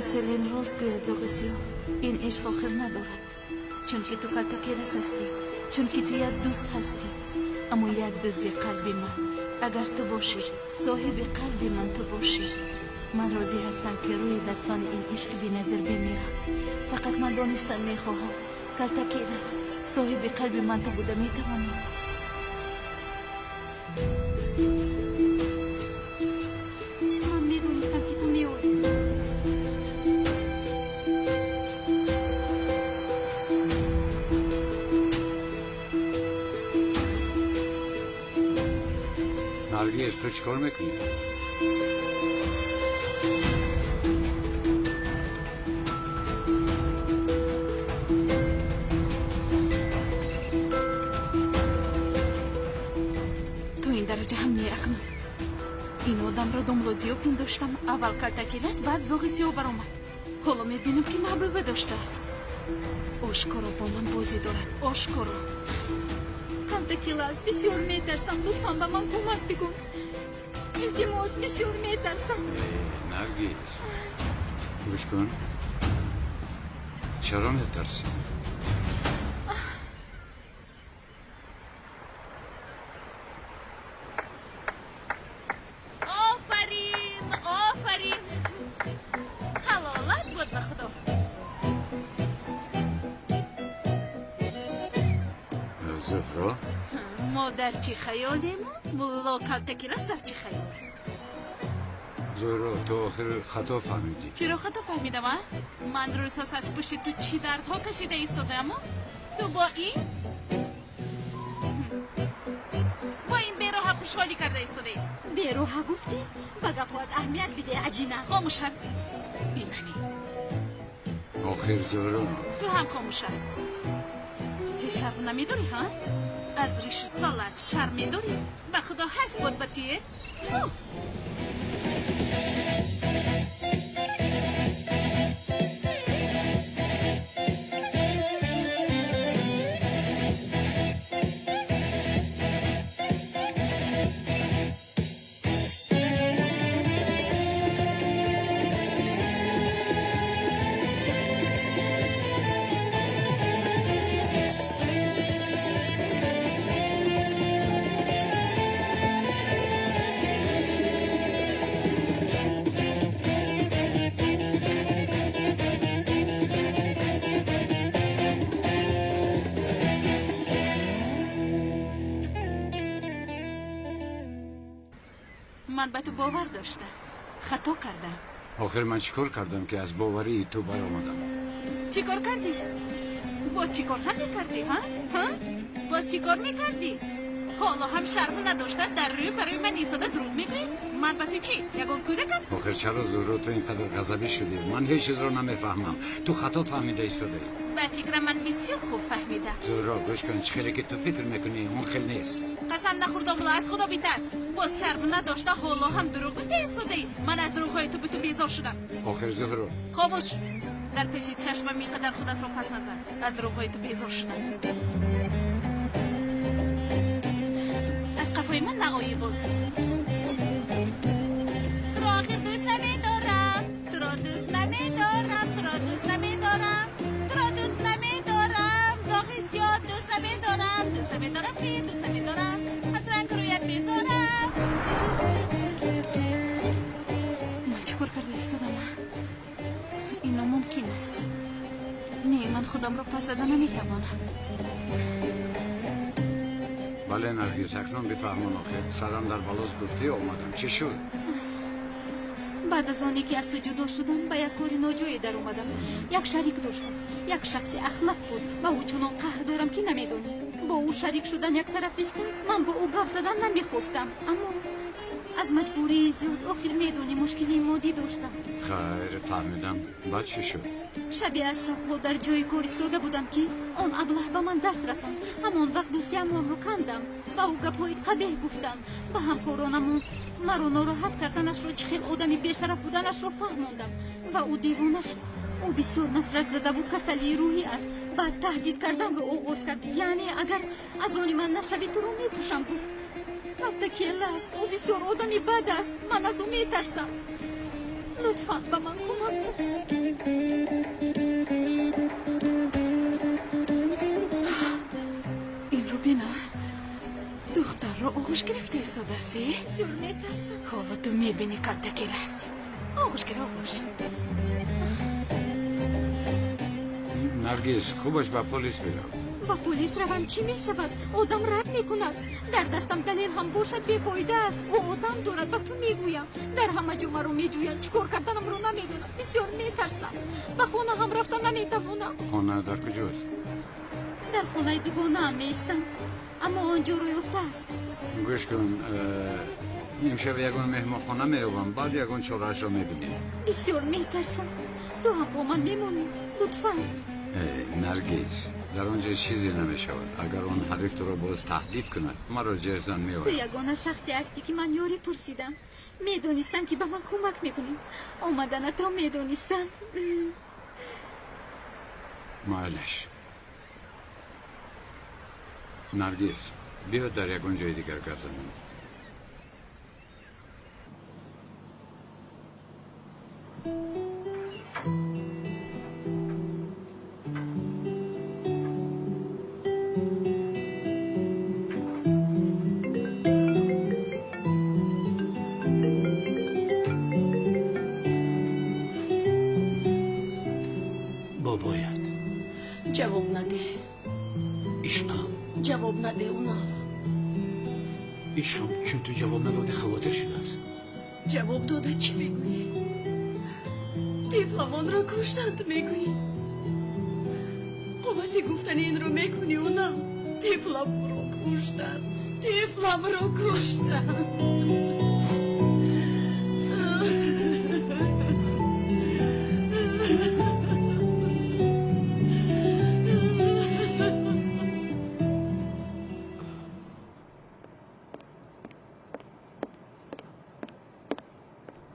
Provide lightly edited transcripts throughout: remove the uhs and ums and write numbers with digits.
شاید سلین راست گوید زوغسیو، این عشق آخر ندارد، چون که تو کلتکیرس هستی، چون که تو یک دوست هستی، اما یک دوست قلبی من. اگر تو باشی، صاحب قلبی من تو باشی، من راضی هستم که روی دستان این عشق بی نظر بمیرم. فقط من دانستن میخواهم کلتکیرس صاحب قلبی من تو بوده میتوانی. من میدونستم که تو میوری. نرگس تو چیکار میکنی؟ تو این درجه هم نیاکم. این آدم را دنبالزیو پنداشتم. اول کلتکیرس بعد زوغسیو برآمد. حالا میبینم که محبوبه داشته است. آشکارا با من بازی دارد. آشکارا. کلتکیرس بسیار میترسم. لطفاً به من کمک بکن. التماس بسیار میترسم. نرگس گوش کن. چرا میترسی؟ آفرین آفرین. حلالت بود به خدا. زهرا ما در چی خیال دیمون؟ ملا کلتکیرس در چی خیال است؟ زهرا تو آخر خطا فهمیدی. چرا خطا فهمیدم؟ من رو احساس از پشت تو چی دردها کشیده ایستاده. اما تو با این بیروها خوشحالی کرده ایستاده. بیروها گفتی؟ با گپات اهمیت بده عجینه. خاموشت بیمنی. آخر زهرا تو هم خاموشت. شرم نمیداری ها؟ از ریش سالت شرم میداری؟ به خدا حیف بود به تویه؟ من به تو باور داشتم. خطا کردم. آخر من چیکار کردم که از باوری تو برآمدم؟ چیکار کردی؟ باز چیکار هم میکردی ها؟ باز چیکار میکردی؟ حالا هم شرم نداشته در روی برای من ایستاده دروغ میگی؟ من به تو چی؟ یگان کودکم؟ آخر چرا زهرا تو اینقدر غضبی شدی؟ من هیچ چیز رو نمیفهمم. تو خطا فهمیده ایستاده. به فکر من بسیار خوب فهمیدم. زهرا گوش کن، خیلی که تو فکر میکنی اون خیلی نیست. قسم نخوردم بلا از خدا بیترس. باز شرم نداشته حالا هم دروغ گفته ایستاده. من از دروغهای تو به تو بیزار شدم. آخر زهرا خاموش. در پیش چشمم میقدر خودت رو پس نزن. از دروغهای تو بیزار شدم. از قفای من نقایی باز. تو را آخر دوست نمیدارم. تو را دوست نمیدارم. تو را دوست نمیدارم. تو را دوست نمیدارم. زاغسیا دوست نمیدارم. دوست نمیدارم خیر دوست نمیدارم. از رنگ رویت بیزارم. من چه کار کرده ایستادم؟ اینا ممکن است. نه من خودم را پس دادن نمیتوانم. بله نرگس اکنون بفهمون. آخر سرم در بالاز گفتی آمدم. چی شد؟ بعد از آنی که از تو جدا شدم به یک کاری ناجایی در اومدم. یک شریک داشتم. یک شخص احمق بود و او چنان قهر دارم که نمیدونی. با او شریک شدن یک طرف است. من با او گپ زدن نمیخواستم، اما از مجبوری زیاد آخر میدونی مشکلی مادی داشتم. خیر فهمیدم. بعد چی شد؟ شبیه از شبها در جای کار ایستاده بودم که آن ابله به من دست رساند. همان وقت دوستی امان رو کندم و او گپ‌های قبیح گفتم. به همکارانم مرا ناراحت کردنش را، چه خیلی آدمی بی‌شرف بودنش را فهماندم و او دیوانه شد. او بسیار نفرت زده و کسلی روحی است. بعد تهدید کردن را آغاز کرد. یعنی اگر از آن من نشوی تو را میکشم گفت. کلتکیرس او بسیار آدمی بد است. من از او میترسم. لطفاً با من کمک کن. این رو بینا دختر رو آغوش گرفته ایستاده سی؟ زور میترسم. حالا تو میبینی کلتکی هستی. آغوش گرفت آغوش. نرگس خوبش با پلیس بگم. با پلیس روم چی می شود؟ آدم رد می کند. در دستم دلیل هم باشد بیفایده است. او آدم دارد و تو می گویم. در همه جا مرا می جویند. چیکار کردنم رو نمیدونم. بسیار می ترسم. به خانه هم رفتن نمی توانم. خانه در کجاست؟ در خانه دوگانه هم می ایستم. اما آنجا روی افته است. گوش کن امشب یگان مهمان خانه میروم بعد یگان چهاره‌اش رو میبینیم. بسیار می ترسم. تو هم با من میمونی. لطفاً. نرگس در آنجا چیزی نمیشود. اگر اون حریف تو رو باز تهدید کند مرا جرزن میآورد. تو یگانه شخصی هستی که من یاری پرسیدم. میدونستم که به من کمک میکنی. آمدنت را میدونستم. معلش نرگس بیا در یگان جای دیگر گپ زنیم. جواب نده. عشقم جواب نده اونا. عشقم چون تو جواب نداده خاطر شده است. جواب داده چی میگویی؟ طفلمان را کشتند میگویی؟ قوتی گفتن این رو میکنی اونا. طفلم را کشتند. طفلم را کشتند.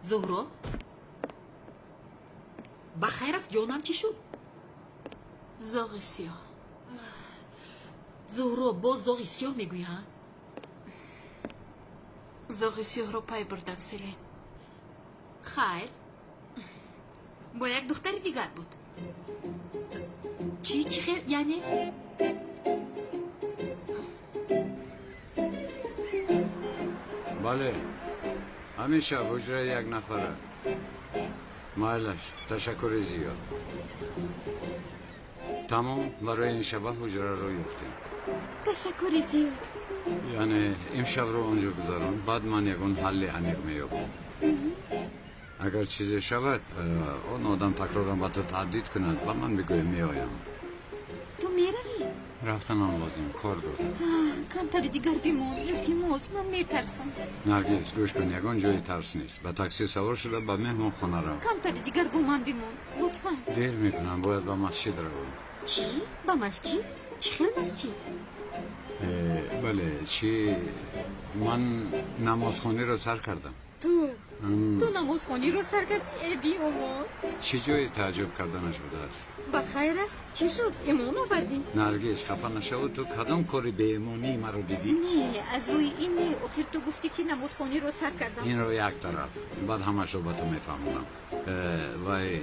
زهرا بخیر است جانم چی شد؟ زاغ سیاه. زهرا باز زاغ سیاه میگویی ها؟ زاغ سیاه رو پای بردم سلین. خیر با یک دختر دیگر بود. چی خیر یعنی؟ بله همیشه حجره یک نفره. معلش تشکر زیاد. تمام برای این شبه حجره رو یفتیم. تشکر زیاد. یعنی امشب رو اونجا گذارم بعد من یکون حل عمیق میابم. اگر چیزی شود اون آدم تکرارم با تو تهدید کند و من بگویم میآیم. تو میروی؟ رفتنم لازم کار دارم. کمتر دیگر بیمون. التماس من میترسم. نرگس گوش کن یکان جای ترس نیست. با تاکسی سوار شده به مهمان خانه رو. کمتر دیگر با من بیمون لطفاً. دیر میکنم باید به مسجد روم. چی؟ با مسجد؟ چی خیلی مسجد؟ بله چی من نمازخوانی رو سر کردم. تو نمازخوانی رو سر کرد؟ ای بی امور. چی جای تعجب کردنش بوده است؟ بخیر است؟ چی شد؟ ایمان آوردی؟ نرگس خفه نشو. تو کدام کاری به ایمانی مرا دیدی؟ نه از روی این نه. آخر تو گفتی که نمازخوانی رو سر کردم. این رو یک طرف بعد همش رو به تو میفهمونم. وای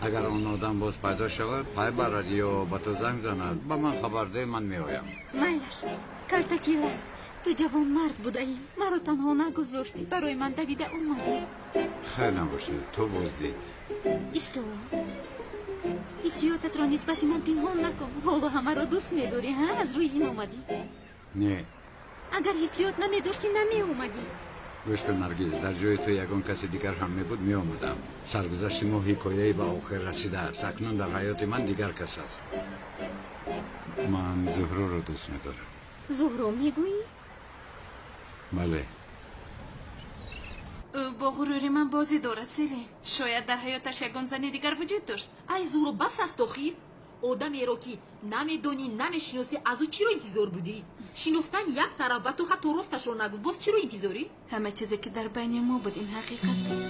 اگر اون آدم باز پیدا شود پای برد یا به تو زنگ زند به من خبر ده من میآیم. مایلش کلتکی است. تو جوان مرد بوده ای. مرا تنها نگذاشتی. برای من دویده اومدی. خیلی نباشه تو باز دید. ایستو. حسیاتت را نسبت من پنهان نکن. حالا همه را دوست میداری ها؟ از روی این اومدی. نه اگر حسیات نمیداشتی نمی اومدی. گوش کن نرگس در جای تو یگان کسی دیگر هم میبود میآمدم. سرگذشت ما حکایه‌ای به آخر رسیده است. اکنون در حیات من دیگر کس است. من زهرا رو دوست میدارم. زهرا میگویی؟ بله با غروری من بازی دارد سلین. شاید در حیاتش یگان زنی دیگر وجود داشت. ای زهرا بس است آخیر. آدمی را که نمیدونی نمیشناسی از او چی رو انتظار بودی؟ شناختن یک طرف و تو حتی راستش رو نگفت باز چی رو انتظاری؟ همه چیزی که در بین ما بود این حقیقت بود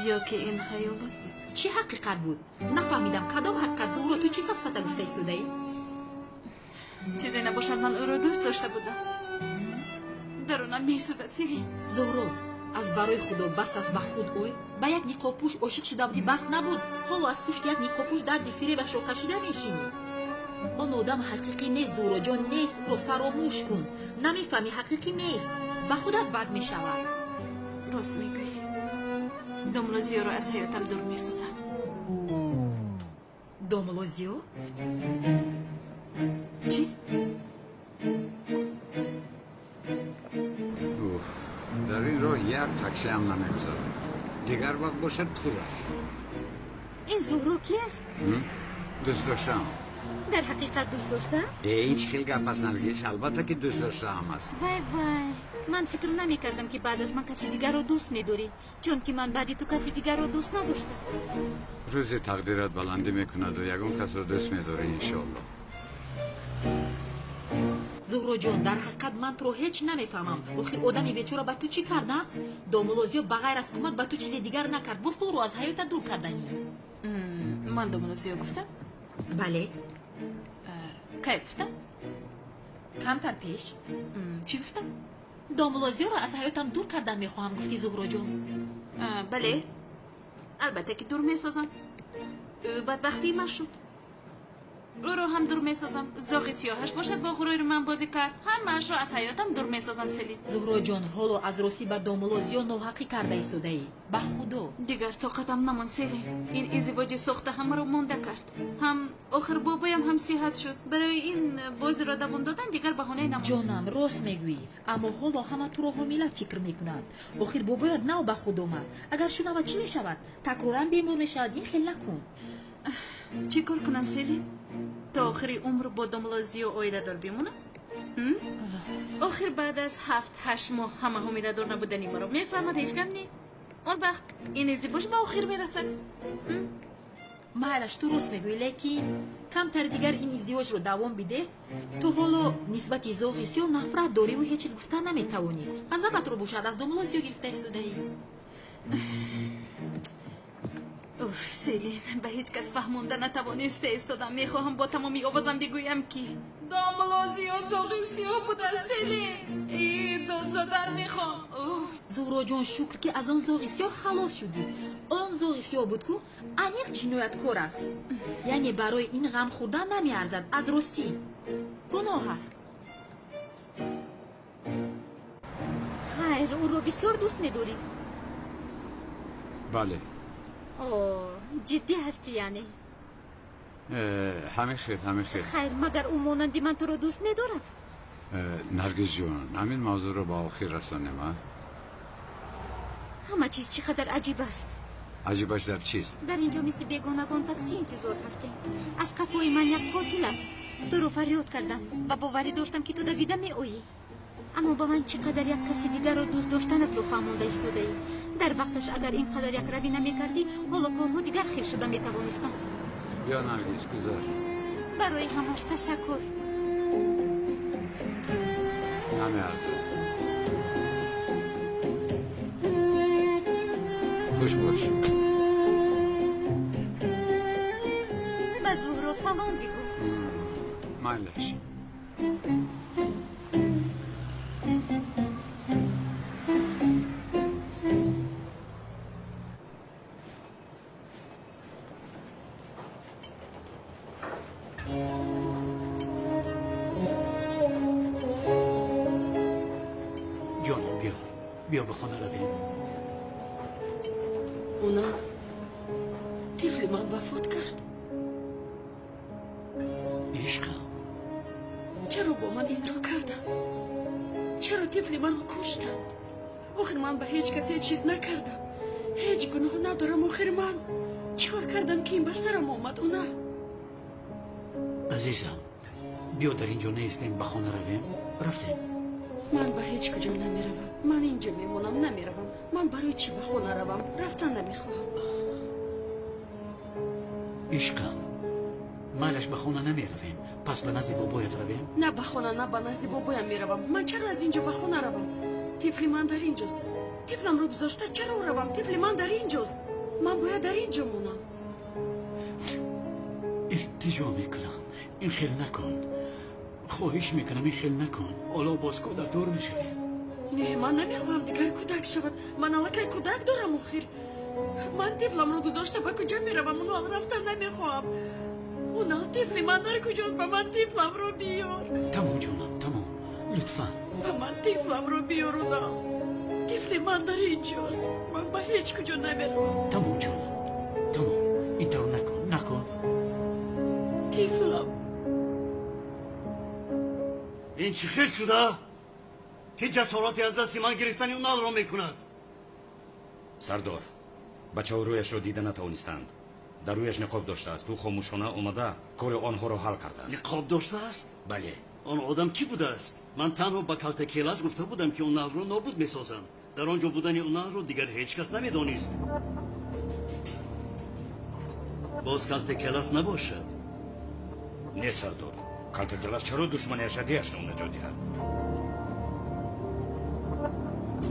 یا که این خیالات بود؟ چی حقیقت بود؟ نفهمیدم کدام حقیقت زهرا تو چی سفسطه گفته ایستاده ای؟ چیزی نباشد من او را دوست داشته بودم. درونم میسوزد سلین. زهرا аз барои худо бас аст ба худ ой ба як ниқобпӯш ошиқ шуда будӣ бас набуд ҳоло аз пушти як ниқобпӯш дарди фиребашро кашида мешинӣ он одам ҳақиқӣ нест зуҳроҷон нест ӯро фаромӯш кун намефаҳмӣ ҳақиқӣ нест ба худат бад мешавад راست میگویی داملوزیو رو از حیاتم دور میسازم домлозиё چی؟ در این راه یک تاکسی هم نمیگذارم دیگر وقت باشد پر است ин зуҳро ки аст دوست داشتم дар ҳақиқат дӯст дошта هیچ خیلی گپ است نرگس البته که دوست داشتم است вай вай ман фикр намекардам ки баъд аз ман каси дигарро дӯст медорӣ чун ки ман баъди ту каси дигарро дӯст надоштам روزی تقدیرت بلندی میکند و یگون کس رو دوست میداری انشالله зуҳроҷон дар ҳақиқат ман туро ҳеҷ намефаҳмам охир одами бечора ба ту чӣ карда домлозиё ба ғайр аз кӯмак ба ту чизе дигар накард боз ту ӯро аз ҳаётат дур карданӣ من داملوزیو گفتم؟ бале کی گفتم؟ камтар пеш چی گفتم؟ домлозиёро аз ҳаётам дур кардан мехоҳам гуфтӣ зуҳроҷон بله البته که دور میسازم او بدبختی من شد او رو هم دور میسازم زاغ سیاهش باشد با غرور من بازی کرد همه‌اش رو از حیاتم دور میسازم سلی зуҳроҷон ҳоло аз ростӣ ба домлозиё ноҳақӣ карда истодаӣ ба худо دیگر طاقتم نمان سلی این ازدواج ساخته همه رو مونده کرد هم آخر بابایم هم صحت شد برای این بازی را دوام دادن دیگر بهانه نماند ҷонам рост мегӯӣ аммо ҳоло ҳама туро ҳомила фикр мекунанд охир бобоят нав ба худ омад агар шунавад чӣ мешавад такроран бемор мешавад ин хел накун چی کار کنم سلی تا آخری عمر با داملوزیو آیله دار بمونم آخر بعد از 7-8 ماه همه همیده دار نبودنی مرا میفهمد هیچ کم نی اون وقت این ازدواج به آخر میرسد майлаш ту рост мегӯӣ лекин камтари дигар ин издивоҷро давом биде ту ҳоло нисбати зоғи сиёҳ нафрат дориву ҳеҷ чиз гуфтан наметавонӣ ғазабатро бошад аз домлозиё гирифта истодаӣ اوف سیلین به هیچ کس فهمونده نتوانسته ایستادم میخواهم با تمامی آوازم بگویم که داملوزیو زاغی سیاه بوده سیلین ای داد زدن میخوام اوف зуҳроҷон шукр ки аз он зоғи сиёҳ халос шудӣ он зоғи сиёҳ буд ку аниқ ҷинояткор аст яъне барои ин ғам хӯрдан намеарзад аз ростӣ гуноҳ аст хайр ӯро бисёр дӯст медорӣ بله ҷиддӣ ҳастӣ яъне همه خیر همه خیر хайр магар ӯ монанди ман туро дӯст медорад نرگس جون همین موضوع رو با آخر رسانیم ها ҳама чиз чӣ қадар аҷиб аст عجیبش در چیست дар ин ҷо мисли бегонагон таксӣ интизор ҳастем аз қафои ман як қотил аст туро фарёд кардам ва боварӣ доштам ки ту давида меоӣ аммо ба ман чӣ қадар як каси дигарро дӯст доштанатро фаҳмонда истодаӣ дар вақташ агар ин қадар якравӣ намекардӣ ҳоло корҳо дигар хел шуда метавонистанд بیا نرگس گذار барои ҳамаш ташаккур همه عرضه خوش باش ба зуҳро салом бигӯ مایلش جانم بیا به خانه رویم اونا طفل من وفات کرد عشقم چرا با من این را کردن چرا طفل من را کشتند آخر من به هیچ کسی چیز نکردم هیچ گناه ندارم آخر من چیکار کردم که این به سرم آمد اونا عزیزم بیا در اینجا نیستیم به خانه رویم رفتیم من به هیچ کجا نمیروم من اینجا میمونم نمیروم من برای چی به خانه روم رفتن نمیخواهم عشقم مالش به خانه نمیرویم پس به نزد بابایت رویم نه به خانه نه به نزد بابایم میروم من چرا از اینجا به خانه روم طفل من در اینجاست طفلم رو گذاشته چرا روم طفل من در اینجاست من باید در اینجا مونم التجا میکنم این خیل نکن خواهش میکنم این خیل نکن حالا باز کودک دار میشویم نه من نمیخوام دیگر کودک شود. من الکی کودک دارم آخر. من طفلم رو گذاشته به کجا میروم؟ اون حال رفتن نمیخوام. اون طفلی من در کجاست؟ به من طفلم رو بیار. تمام جونم تمام، لطفا به من طفلم رو بیار. اونا طفلی من در اینجاست. من به هیچ کجا نمیروم. تمام جونم تمام، اینطور نکن. طفلم. این چی خیل شده؟ که جسارتی از دست من گرفتن اون نال را میکند. سردار، بچه ها رویش را دیده نتوانستند. در رویش نقاب داشته است. تو خاموشانه اومده کار آنها را حل کرده است. نقاب داشته است؟ بله. آن آدم کی بوده است؟ من تنها به کلت کلاس گفته بودم که اون نال را نابود میسازم. در آنجا بودن اون نال را دیگر هیچ کس نمیدانست. باز کلت کلاس نباشد. نه سردار، کلت کلاس چرا دشمن اشدیش را نجات دهد؟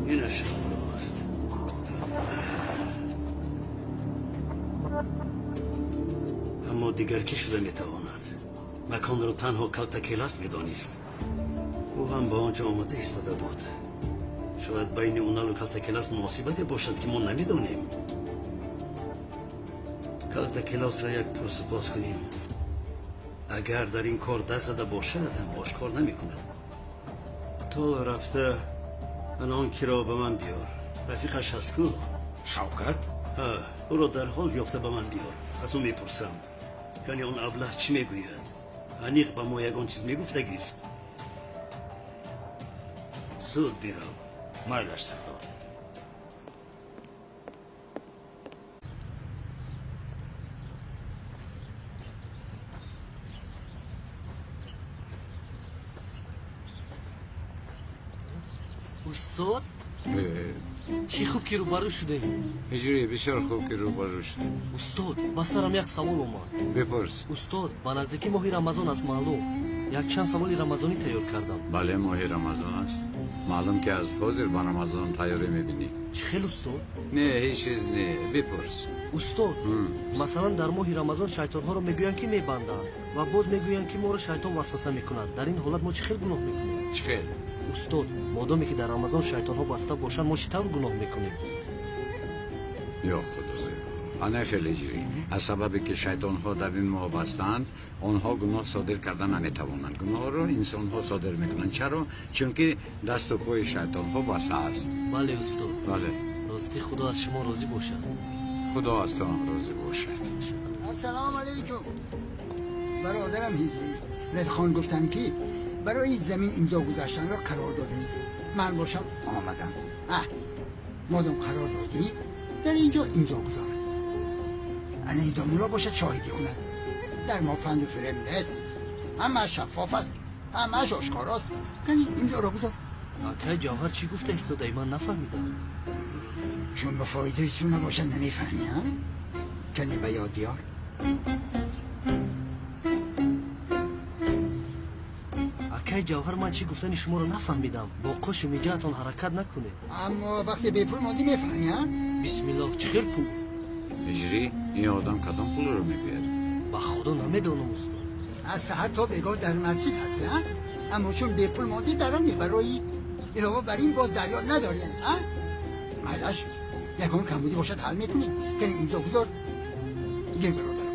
اینش راست. اما دیگر کی شده میتواند؟ مکان را تنها کلت کلاس میدانست. او هم با آنجا آمده ایستاده بود. شاید بین اونال و کلت کلاس مناسبتی باشد که ما نمیدانیم. کلت کلاس را یک پرسپاس کنیم. اگر در این کار دست زده باشد هم آشکار نمیکند. تو رفته الان کی را به من بیار. رفیقش هست کو؟ شوکت؟ او را در حال یافته به من بیار. از او میپرسم کنی اون ابله چی میگوید؟ انیق به ما یگان چیز میگفتگیست. زود بیرم. مایلش سردار. استاد چی خوب که روبرو شده. هجری بسیار خوب که روبرو شده. استاد با سرم یک سوال اومد. بپرس. استاد با نزدیکی ماهی رمضان است معلوم. یک چند سوالی رمضانی تیار کردم. بله ماهی رمضان است. معلوم که از حاضر با رمضان تیاری میبینی. چه خیلی استاد؟ نه هیچ چیز نه، بپرس. استاد مثلا در ماه رمضان شیطان ها رو میگویند که میبندند و باز میگویند که ما رو شیطان وسوسه میکند. در این حالت ما چه خیلی گناه میکنیم؟ چه خیلی؟ استاد مادامی که در رمضان شیطان ها بسته باشند ما چطور گناه میکنیم؟ یا خدایا آنه خیلی جیری از سببی که شیطان ها در این ماه بستند آنها گناه صادر کردن نمیتوانند. گناه را انسان ها صادر میکنند. چرا؟ چون که دست و پای شیطان ها بسته است. بله استاد. بله. راستی خدا از شما راضی باشد. خدا از تو هم راضی باشد. السلام علیکم. برادرم هجری ردخان گفتن که برای زمین امضا گذاشتن را قرار داده. من باشم آمدم. مادام قرار دادی در اینجا امضا گذار. انا این دامولا باشد شاهدی کند. در ما فند و فرم نیست. همه شفاف است. همه آشکاراست. کنی امضا را گذار. اکای جوهر چی گفته ایستاده؟ من نفهمیدم. چون به فایده تو نباشد نمیفهمی ها؟ کنی به یاد بیار. اکای جوهر من چی گفتن شما رو نفهمیدم. با قش و میجاتون حرکت نکنه. اما وقتی به پول مادی میفهمی ها؟ بسم الله چه خیلی پول؟ هجری این آدم کدام پول رو میگوید؟ با خدا نمیدانم استاد. از سحر تا بگاه در مسجد هستی ها؟ اما چون به پول مادی درمی برای علاوه بر این باز دریا نداری ها؟ مالش یکم کمبودی باشد حل میکنی. کنی امضا گذار. گیر برادرم.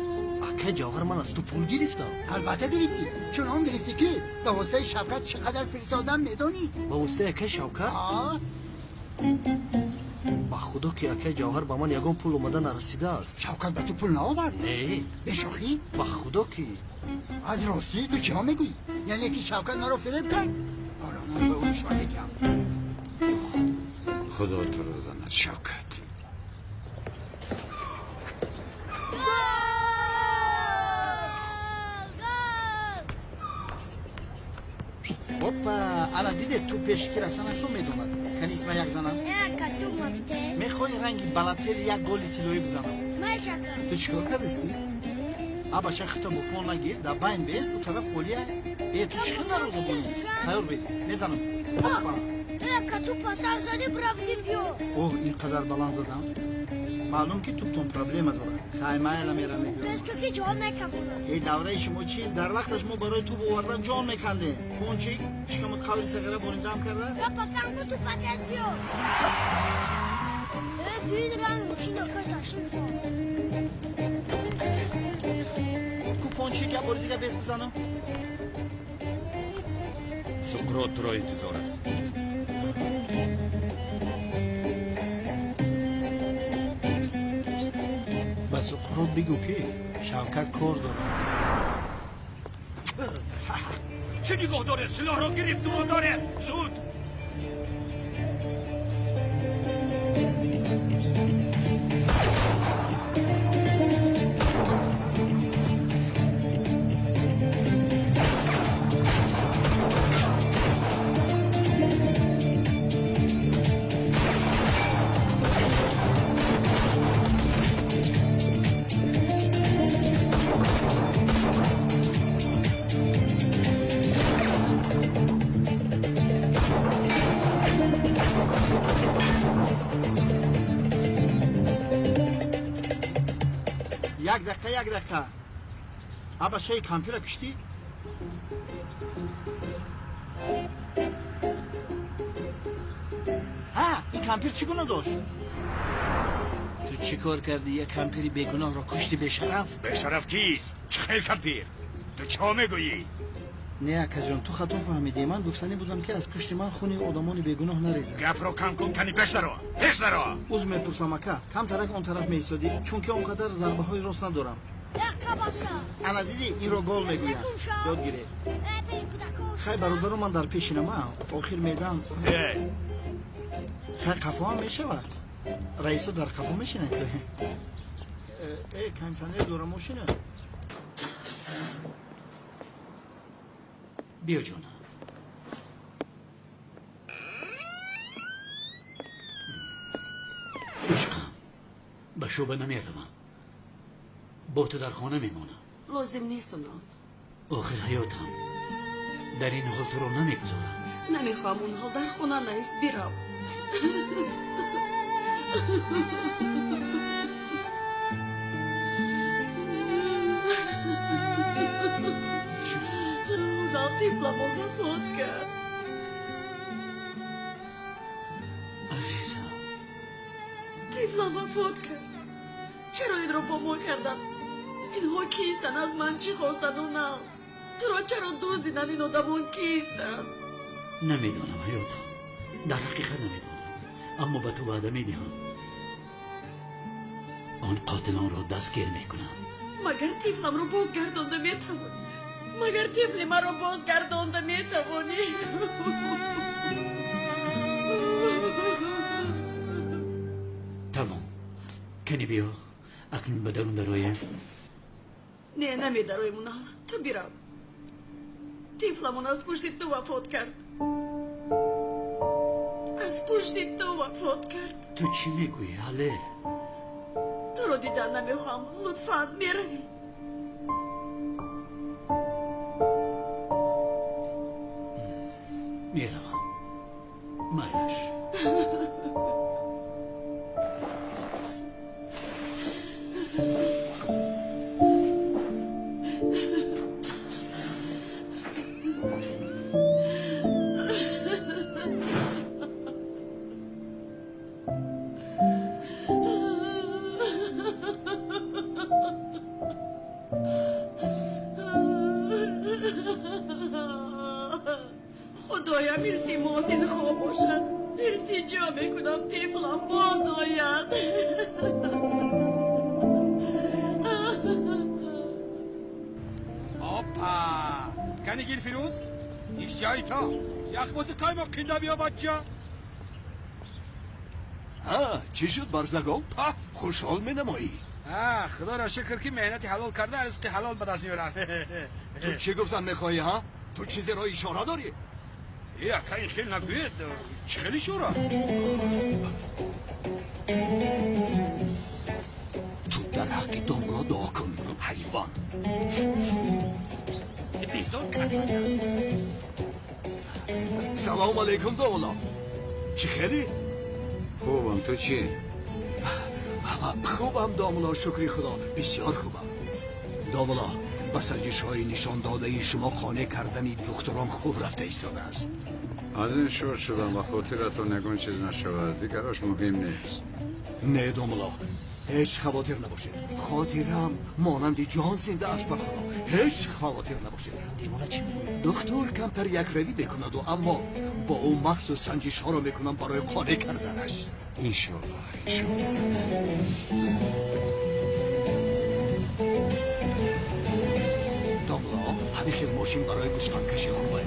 اکای جوهر من از تو پول گرفتم. البته گرفتی. چون آن گرفتی که به واسه شوکت چقدر فرستادم میدانی؟ با واسه اکای شوکت؟ با خدا که اکای جوهر با من یگان پول اومده نرسیده است. شوکت به تو پول نآورد؟ نه. به شوخی؟ با خدا که از راستی تو چه ها میگویی؟ یعنی که شوکت مرا فریب کرد؟ حالا من به اون شاهدیم. خدا تو رو زند شوکت. هوپا انا دیده تو پیشکی رفتنش رو میدوند. کنی اسم یک زنم؟ نه کتو مبته میخوای رنگی بلاتل یک گلی تیلوی بزنم. مشکل تو چیکار کردی؟ ابا شخصا بوفون نگیر در بین بیست و طرف فولیه. تو چیکار در روزو بودی؟ تیار بیست میزنم. هوپا کتو پاسار زدی برام گیپیو. اوه اینقدر بلند زدم. معلوم که تو پرابلم داره. خیمه ایلا میرم میگویم بس که جان نکفونه ای دوره شما چیز در وقتش ما برای تو بوردن جان میکنده پونچیک شکمت خوری سغیره بوریندم کرده است؟ سپا کنگو تو پتت بیار بیاید رنگ ماشین که تشریف کن کو پونچیک یا بوری دیگه بیس بزنم؟ سکرو تو را انتظار است. بس خود بگو که شوکت کار داره چه نگاه داره؟ سلاح را گرفت و داره زود یک دقیقه ابا شای کامپیوتر کشتی؟ ها این کامپیوتر چگونه داشت؟ تو چی کار کردی یک کامپیوتری بیگناه را کشتی به شرف؟ به شرف کیست؟ چه خیلی کامپیر؟ تو چه میگویی؟ نه اکا جان تو خطا فهمیدی من گفتنی بودم که از پشت من خونی آدمان بیگناه نریزه گپ رو کم کن کنی پیش درو اوز میپرسم اکا کم ترک اون طرف میسادی چون که اونقدر ضربه های راست ندارم انا دیدی این رو گل میگویم یاد گیره خیلی برادر من در پیشینم آخر میدم خیلی قفا هم میشود رئیسو در قفا میشینه کنسانه دور ماشینه بیا جانا عشقم به شعبه نمیروم با تو در خانه میمونم لازم نیست اونان آخر حیاتم در این حال تو رو نمیگذارم نمیخوام اون حال در خونه نیست بیرم اونان تیپلا با فوت کرد عزیزم تیپلا با فوت کرد چرا این رو با ما کردن اینها کیستن از من چی خواستن اونم تو را چرا دوست دیدن این آدمون کیستن نمیدانم حیاتم در حقیقت نمیدانم اما به تو وعده میدهم آن قاتلان را دستگیر میکنم مگر طفلم رو بازگردانده میتوانی مگر طفل مرا بازگردانده میتوانی تمام کنی بیا اکنون به درون برایم نه نمیدرویم اونها تو بیرم طفلمون از پشت تو وفات کرد از پشت تو وفات کرد تو چی میگویی حاله؟ تو رو دیدن نمیخوام لطفاً میروی میروم مایش خدایم التماس این خواب باشد التجا میکنم طفلم باز آید آپا کنی گیر فیروز ایشیایی تا یک بوز قایمق قینده بیا بچه چی شد برزگو؟ خوشحال می نمایی خدا را شکر که مهنتی حلال کرده رزق حلال به دست میارن تو چی گفتم میخوایی ها؟ تو چیزی را اشاره داری؟ که این خیلی نگوید چه خیلی شورا تو در حقی دام را دعا کن حیوان سلام علیکم دولا چی خیلی؟ خوبم تو چی؟ خوبم داملا، شکری خدا، بسیار خوبم. داملا، با سنجش های نشان داده شما قانع کردنی دکتران خوب رفته ایستاده است. از این شور شدم و خاطرتون نگون چیز نشود، دیگرش مهم نیست. نه داملا، هیچ خاطر نباشید. خاطرم مانند جهان زنده است به خدا. هیچ خاطر نباشید. دیوانه چی میگوید؟ دکتر کمتر یک روی میکند و اما با او مخصوص سنجش ها رو میکنم برای قانع کردنش. انشالله انشالله. داملا، همه خیل ماشین برای گوسفند کشی خوبه.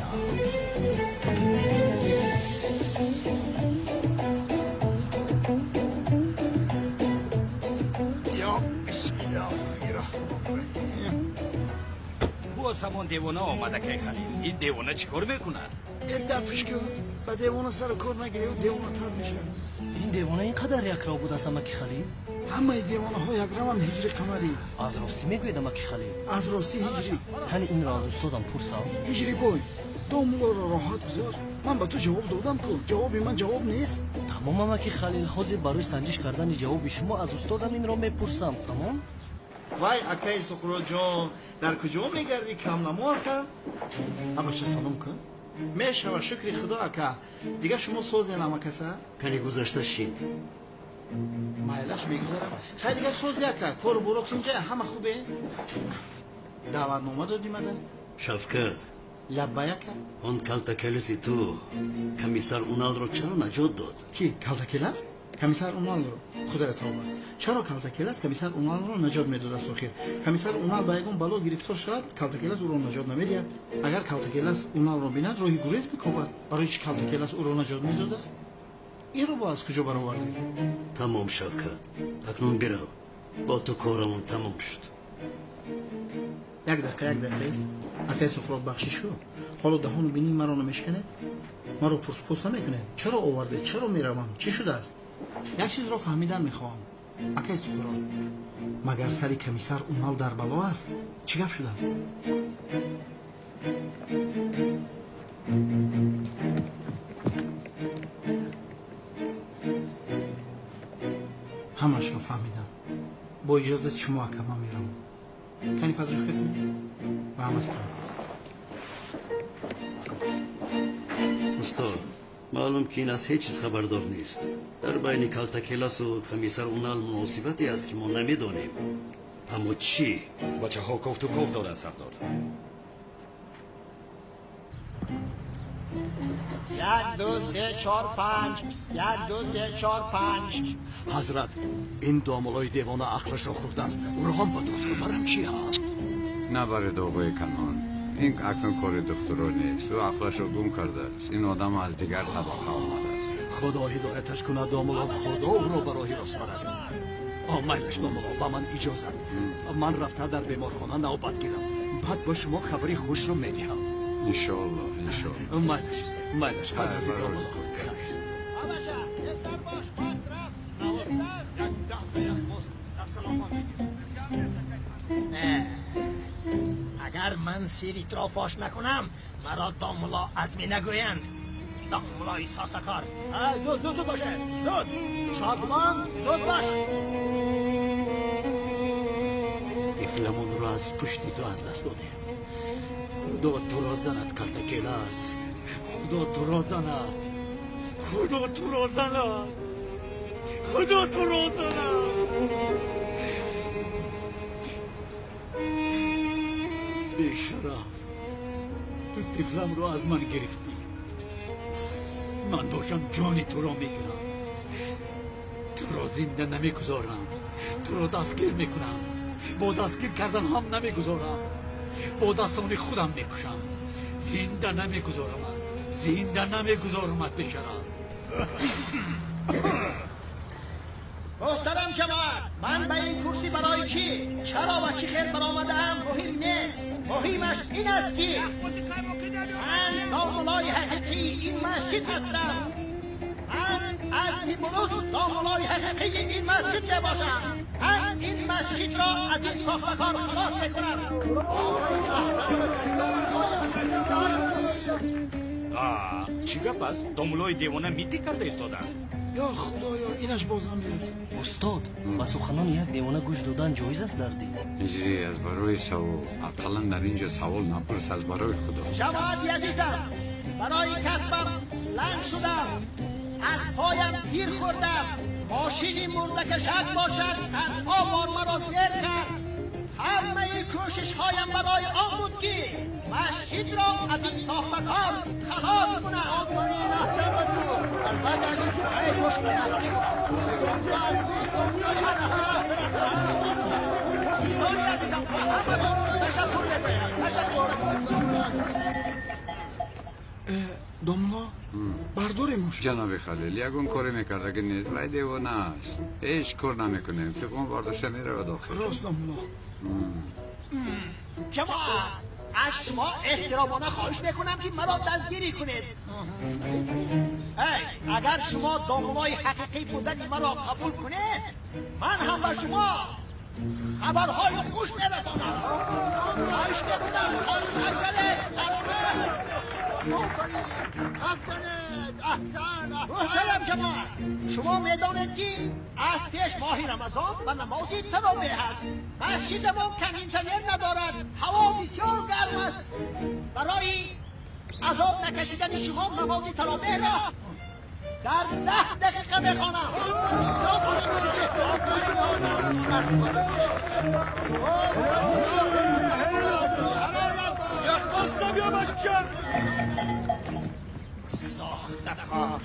باز همون دیوانه آمده که خلیل. این دیوانه چی کار میکند؟ یک دفعش که به دیوانه سر کار نگیره و دیوانه تر میشه. این دیوانه اینقدر یک را بود از امکی خلیل؟ همه دیوانه ها یک رام هم هجری قمری. از راستی میگوید امکی خلیل؟ از راستی هجری. یعنی این را از استادم پرسم؟ هجری بای، داملا را راحت گذار. من به تو جواب دادم کن. جواب من جواب نیست. تمام امکی خلیل، حاضر برای سنجش کردن جواب شما از استادم این را میپرسم. تمام؟ وای اکای سخرو جان، در کجا میگردی؟ کم نمو اکا؟ همشه سلام کن. میشه و شکری خدا اکا. دیگه شما سوزی نمکسه؟ کنی گذاشته شین. مایلش میگذارم. خیلی دیگه سوزی اکا. کار بروت اینجا همه خوبه؟ دعوت نامه دادی مده؟ شفقت. لبه اکا؟ اون کلتکلسی تو کمیسر اونال رو چرا نجات داد؟ کی؟ کلتکلس؟ کمیسر اونال رو خدا توبه. چرا کلتکلس کمیسر اونال رو نجات میداد است آخر؟ کمیسر اونال با یگون بلا گرفتار شد، کلتکلس او رو نجات نمیداد. اگر کلتکلس اونال رو بیند راهی گریز میکند. برای چی کلتکلس او رو نجات میداد است؟ این رو با از کجا برآوردی؟ تمام شفقت. اکنون برو. با تو کارمون تمام شد. یک دقیقه است. اکای سفرات بخشی شو. حالا دهانو بینی مرا نمیشکنه؟ مرا پرس نمیکنه. چرا آورده؟ چرا میروم؟ چی شده است؟ یک چیز را فهمیدن میخواهم. اکای سفرات، مگر سری کمیسر اونال در بلا است؟ چی گپ شده است؟ همش را فهمیدم. با اجازه شما اکا من میرم. کنی پذیرش کنی؟ رحمت کنم. استاد، معلوم که این از هیچ چیز خبردار نیست. در بین کلتکلس و کمیسر اونال مناسبتی است که ما نمیدانیم. اما چی؟ بچه ها گفت و گفت دارن سردار. یک دو سه چار پنج. یک دو سه چار پنج. حضرت، این داملای دیوانه عقلش را خورده است. او را هم با دکتر برم چی ها؟ نبرید آقای کنان، این اکنون کار دکتر نیست. او عقلش را گم کرده است. این آدم از دیگر طبقه آمده است. خدا هدایتش کند داملا، خدا او را برای راست برد. میلش داملا، با من اجازت. من رفته در بیمارخانه نوبت گیرم. بعد با شما خبری خوش رو میدهم. انشالله انشالله. میلش حضرت داملا. اگر من سیریت را فاش نکنم مرا داملا ازمی نگویند. داملای ساختکار، زود باشه، زود شادمان، زود باش. طفلمون را از پشتی تو از دست دادیم. خدا تو را زند کلتکلس. خدا تو را زند. خدا تو را زند. خدا تو را زند. بیشرف، تو طفلم رو از من گرفتی. من باشم جان تو را میگیرم. تو را زنده نمیگذارم. تو را دستگیر میکنم. با دستگیر کردن هم نمیگذارم. با دستان خودم میکشم. زنده نمیگذارم. زنده نمیگذارم بیشرف. محترم جماعت، من به این کرسی برای کی؟ چرا و چی خیر برآمدم مهم نیست. مهمش این است که من داملای حقیقی این مسجد هستم. من از نیمرود داملای حقیقی این مسجد که باشم. من این مسجد را از این ساختکار خلاص میکنم. چی گپ است؟ داملای دیوانه میتی کرده ایستاده است. یا خدایا اینش بازم میرسه. استاد با سخنان یک دیوانه گوش دادن جایز است در دین؟ هجری از برای سوال اقلا در اینجا سوال نپرس از برای خدا. جماعتی عزیزم برای کسبم لنگ شدم، از پایم پیر خوردم، ماشینی مرده که شک باشد صدها بار مرا زیر کرد. همه کوشش هایم برای آن بود که مسجد را از این ساختکار خلاص کنم. دوملا برداریمش. جناب خلیل یکون کاری میکرده که نیست وای دیوانه است، هیچ کار نمیکنه، فکرم برداشته میره داخل. راست دوملا. جماعت از شما احترامانه خواهش میکنم که مرا دستگیری کنید. اگر شما دامنای حقیقی بودن مرا قبول کنید، من هم به شما خبرهای خوش میرسانم. خواهش میکنم محترم جماعت، شما میدانید که از پیش ماه رمضان و نماز تراویح است. مسجد ما کمین سنیر ندارد، هوا بسیار گرم است. برای عذاب نکشیدن شما نماز تراویح را در 10 دقیقه بخوانم. یخ بیا بچه ساختکار.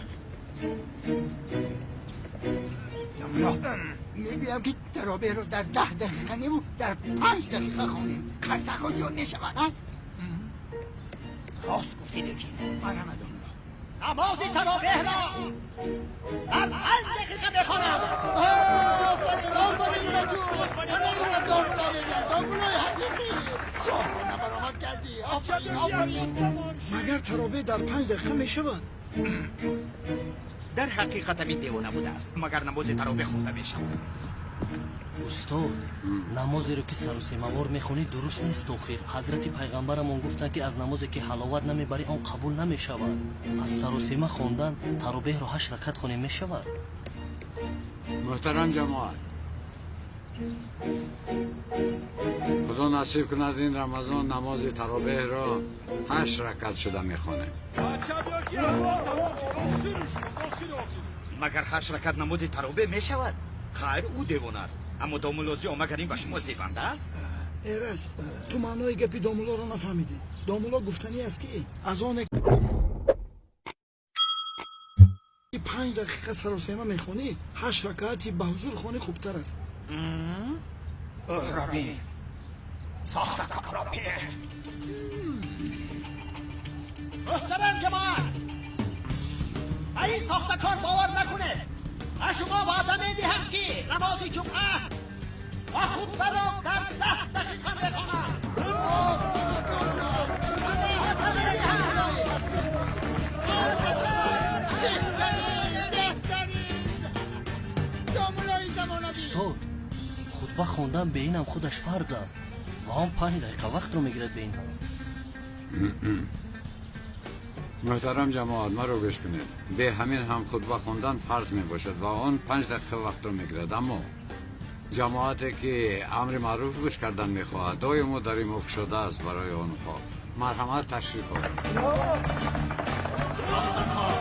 دوملا میگویم که تراویح رو در 10 دقیقه نمو در 5 دقیقه خونیم. خرسک ها زیاد میشود. راست گفتی بگی. من همه دوملا نماز تراویح را در 5 دقیقه بخوانم. مگر تراویح در 5 دقیقه میشود؟ در حقیقت این دیوانه بوده است، مگر نماز تراویح خونده میشود. استاد نمازی رو که سر و سیموار میخونی درست نیست. آخر حضرت پیغمبرمون گفتن که از نمازی که حلاوت نمیبری آن قبول نمیشود. از سر و سیمه خوندن تراویح رو 8 رکعت خونی میشود. محترم جماعت، خدا نصیب کند این رمضان نماز تراویح را 8 رکعت شده میخونه. مگر 8 رکعت نماز تراویح میشود؟ خیر او دیوانه است، اما دامولازی مگر این به شما زیبنده است؟ ایرج تو معنای گپی دامولا رو نفهمیدی. دامولا گفتنی است که از آن 5 دقیقه سر و سیمه میخونی 8 رکعتی به حضور خونی خوبتر است. رابی ساختکار رابی. محترم جماعت، این ساختکار باور نکنه. از شما وعده میدهم که نماز جمعه و خطبه را در 10 دقیقه بخوانم. استاد خطبه خواندن به اینم خودش فرض است و آن 5 دقیقه وقت رو میگیرد به این هم. محترم جماعت ما رو گوش کنید. به همین هم خطبه خواندن فرض می باشد و آن 5 دقیقه وقت رو میگیرد، اما جماعتی که امر معروف گوش کردن میخواهد دایم در این موقع شده است برای آنها. مرحمت تشریف آورید. ساختکار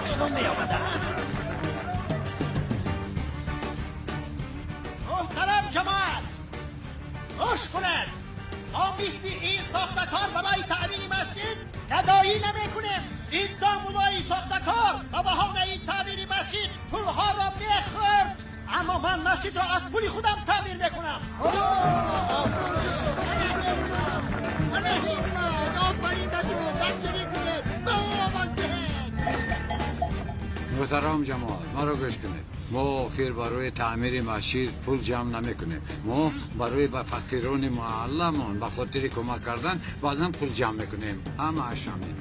نشان میآمدند. محترم جماعت گوش کنند. ما مثل این ساختکار برای تعمیر مسجد گدایی نمیکنیم. این دامولای ساختکار و بهانه این تعمیر مسجد پولها را میخورد، اما من مسجد را از پولی خودم تعمیر میکنم. محترم جماعت ما رو گوش کنید. ما آخر برای تعمیر مسجد پول جمع نمی کنیم. ما برای به فقیران محلمون به خاطر کمک کردن بعضا پول جمع میکنیم. همه همین.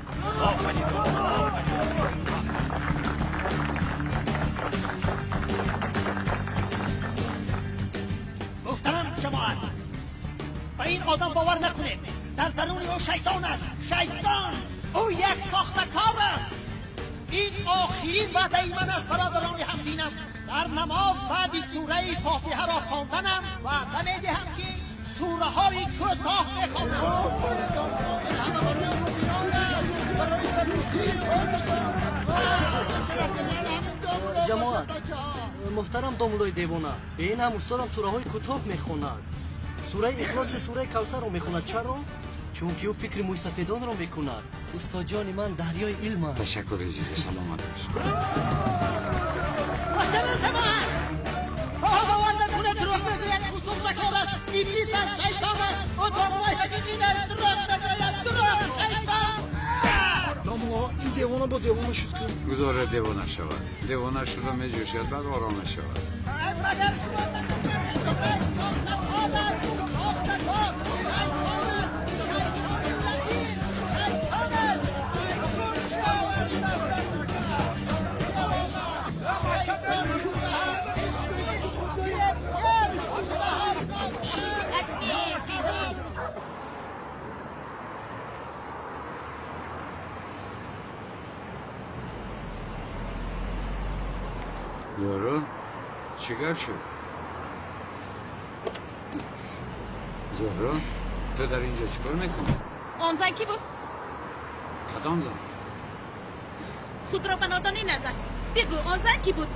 محترم جماعت، به این آدم باور نکنید. در درون او شیطان است. شیطان او یک ساختکار است. این آخرین وعده من است برادران همدینم. در نماز بعد سوره فاتحه را خواندنم وعده میدهم که سوره های کوتاه بخوانم. جماعت محترم دامولای دیوانه، این هم استادم سوره های کوتاه میخواند. سوره اخلاص سوره کوثر رو میخواند. چرا؟ چون که او فکر موی سفیدان رو میکند. استاد جان من دریای علم است. تشکر عزیز، سلامت باش. محترم جماعت، باور نکنه دروغ میگوید، خصوص کار است، ابلیس است، شیطان است، او دامولای حقیقی است، دروغ نگوید، دروغ شیطان. دامولا این دیوانه با دیوانه شد که گذاره دیوانه شود. دیوانه شده میجوشد بعد آرامه شود. مگر شما زهرا چیکار شد؟ زهرا تو در اینجا چیکار میکنی؟ آن زن کی بود؟ کدام زن؟ خود را به نادانی نزن. بگو آن زن کی بود؟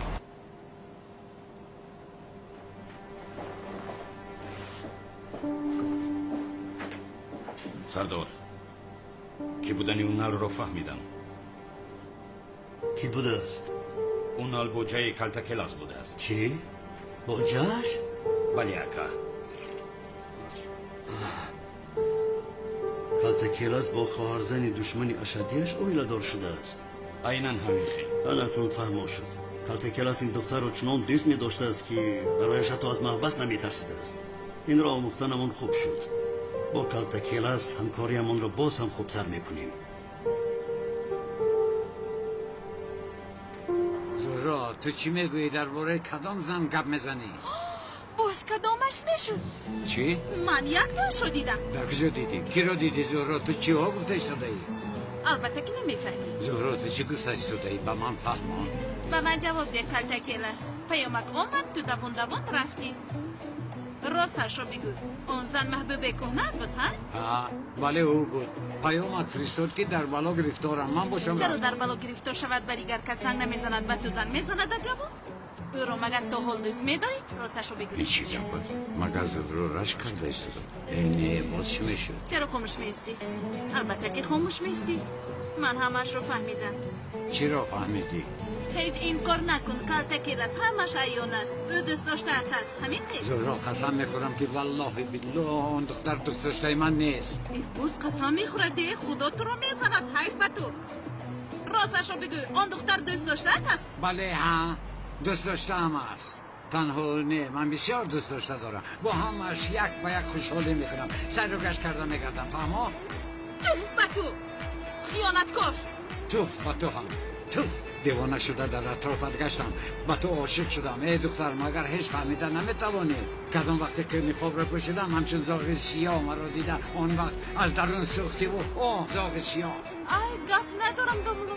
سردار کی بودنی اون نال رو فهمیدم. کی بوده است؟ اون نال بوجه کلتا کلاس بوده است. چی؟ بوجهش؟ بلی اکا. کلتا کلاس با خواهرزن دشمنی اشدیش اویلادار شده است. عیناً همین خیلی. حالا اکنون فهم شد. کلتا کلاس این دختر رو چنان دوست می داشته است که برایش حتی از محبس نمی ترسیده است. این را آموختنمون خوب شد. با کلتا کلاس همکاریمون را باز هم خوبتر میکنیم. زهرا تو چی میگویی درباره کدام زن گپ میزنی؟ باز کدامش میشد؟ چی؟ من یک داشت رو دیدم. در کجا دیدی؟ کی رو دیدی زهرا؟ تو چی ها گفته شده ای؟ البته که نمیفهمی. زهرا تو چی گفته شده ای؟ به من فهمان. به من جواب ده کلتا کلاس. پیامک آمد تو دوان رفتی. راستش رو بگو اون زن محبوب کهنت بود ها؟ بله او بود. پیامک فرستاد که در بالا گرفتارم من باشم. چرا در بالا گرفتار شود بر دیگر کس زنگ نمیزند و تو زن میزند جواب؟ او رو مگر تو حال دوست میداری؟ راستش رو بگو. هیچی جواب. مگر زهرا رشک کرده است. اینه باز چی میشد؟ چرا خاموش میستی؟ البته که خاموش میستی. من همش رو فهمیدم. چرا فهمیدی؟ هیچ این کار نکن. کلتا کلاس همش عیان است. او دوست داشته‌ات هست. همین که زهرا قسم میخورم که والله بالله اون دختر دوست داشته من نیست. باز قسم میخورد ده خدا تو رو میزند. حیف به تو. راستش رو بگو آن دختر دوست داشته‌ات هست؟ بله ها دوست داشته هم است. تنها نه من بسیار دوست داشته دارم. با همش یک به یک خوشحالی میکنم. سر و گشت کرده میگردم فهمه؟ توف به تو خیانتکار. توف به تو هم توف. دیوانه شده در اطرافت گشتم. به تو عاشق شدم ای دختر مگر هیچ فهمیده نمیتوانی. کدام وقتی که نقاب را پوشیدم همچون زاغ سیاه مرا دیده آن وقت از درون سوختی بود. اوه زاغ سیاه. ای گپ ندارم دامولو.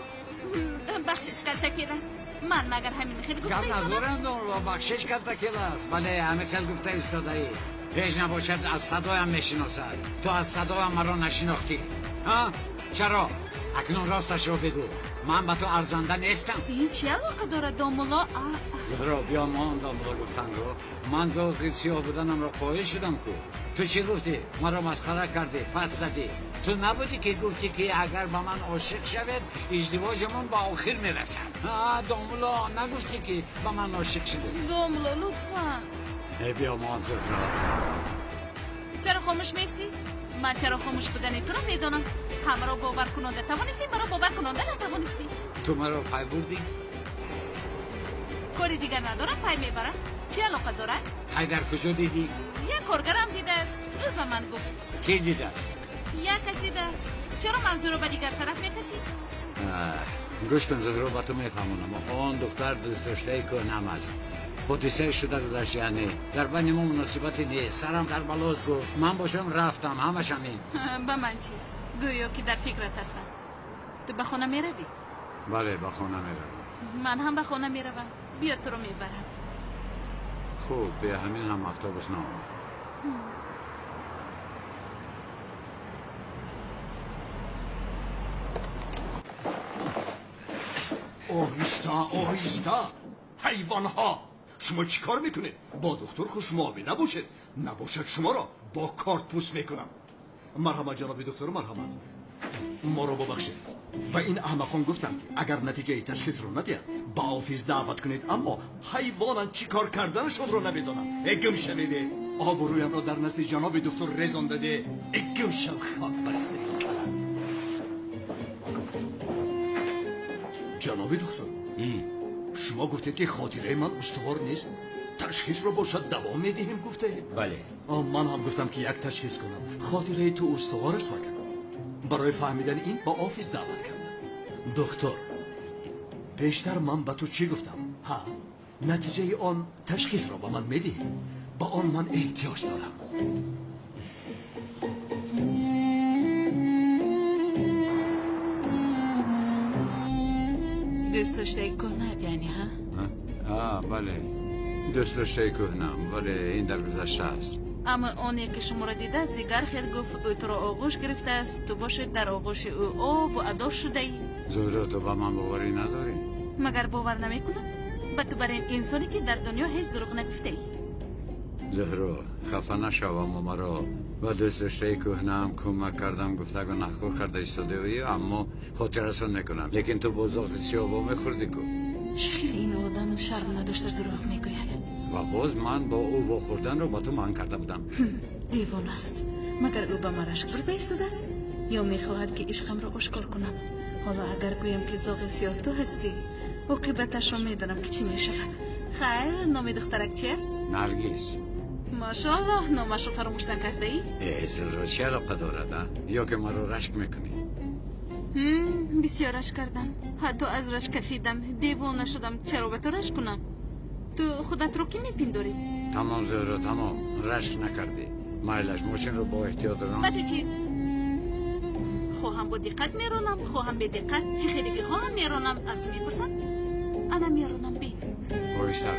بخشش کلتا کلاس. من مگر همین خیلی گفته ایستادم؟ گپ ندارم دامولو. بخشش کلتا کلاس. بله همین خیلی گفته ایستاده ای. هیچ نباشد از صدایم میشناسد. تو از صدایم مرا نشناختی ها؟ چرا؟ اکنون راستش رو بگو. من به تو ارزنده نیستم. این چه علاقه داره دامولا؟ زهرا بیا ما هم دامولا گفتن رو. من زاغ سیاه بودنم را قایل شدم که تو چی گفتی؟ مرا مسخره کردی پس زدی. تو نبودی که گفتی که اگر به من عاشق شود ازدواجمون به آخر میرسد. دامولا نگفتی که به من عاشق شده؟ دامولا لطفا. بیا ما زهرا. چرا خاموش میستی؟ من چرا خاموش بودنی تو رو میدانم. همه را باور کننده توانستی مرا باور کننده نتوانستی. تو مرا پای بردی؟ کاری دیگر ندارم پای میبرم. چه علاقه داره؟ پای در کجا دیدی؟ یک کارگرم دیده است. او به من گفت. کی دیده است؟ یک کسی دیده است. چرا منظور رو به دیگر طرف میکشی؟ گوش کن زهرا با تو میفهمونم. آن دختر دوست داشته کنم است. حادثه شده گذشت یعنی در بین ما مناسبتی نیست. سرم در بلاز گفت من باشم رفتم همش همین. به من چی؟ گویا که در فکرت هستم. تو به خانه میروی؟ بله به خانه میروم. من هم به خانه میروم. بیا تو رو میبرم. خوب به همین هم اتوبوس نامد. آهسته حیوان ها، شما چی کار میکنید؟ با دکتر خوشمعامله نباشید، نباشد شما را با کارت پوست میکنم. مرحمت جناب دکتر، مرحمت. ما را ببخشید. و این احمقان گفتم که اگر نتیجه تشخیص رو ندید با آفیس دعوت کنید، اما حیوانان چی کار کردنشون رو نمیدونم. اگم شنیده آبرویم را در نزد جناب دکتر رزان داده. اگم شب خاک بر سر کلند. جناب دکتر، شما گفتید که خاطره من استوار نیست، تشخیص رو باشد دوام میدهیم گفته؟ بله. من هم گفتم که یک تشخیص کنم. خاطره تو استوار است فقط. برای فهمیدن این با آفیس دعوت کردم. دکتر، پیشتر من به تو چی گفتم؟ ها؟ نتیجه آن تشخیص را به من میدهی؟ با آن من احتیاج دارم. دوست داشته کهنه یعنی ها؟ بله دوست داشته کهنم، ولی این در گذشته است. اما اونی که شما را دیده زیگر خیلی گفت او تو را آغوش گرفته است، تو باشد در آغوش او آب و ادا شده ای. زهرا تو با من باوری نداری؟ مگر باور نمی کنم؟ با تو برای انسانی که در دنیا هیچ دروغ نگفته ای. زهرا خفه نشوم و مرا و دوست داشته کهنم کمک کردم گفته اگه نخور کرده ایستاده اوی، اما خاطرشون نکنم. لیکن تو بزاق سیابا میخوردی کو. چی این آدم شرم نداشته دروغ میگوید؟ و باز من با او واخوردن رو با تو من کرده بودم. دیوان است. مگر او به من رشک برده ایستاده است یا میخواهد که عشقم را آشکار کنم؟ حالا اگر گویم که زاغ سیاه تو هستی، عاقبتش را میدانم که چی میشود. خیر، نام دخترک چی است؟ نرگس. ماشاءالله، نامش رو فراموشتن کرده ای؟ زهرا چی علاقه دارد یا که من رو رشک میکنی؟ بسیار رشک کردم، حتی از رشک کفیدم. دیوانه شدم. چرا به تو رشک کنم؟ تو خودت رو کی میپنداری؟ تمام زهرا تمام، رشک نکردی. مایلش ماشین رو با احتیاط ران. با تو چی؟ خواهم با دقت میرانم، خواهم به دقت، چه خیلی بخواهم میرانم. از تو میپرسم؟ انا میرانم بی بایستر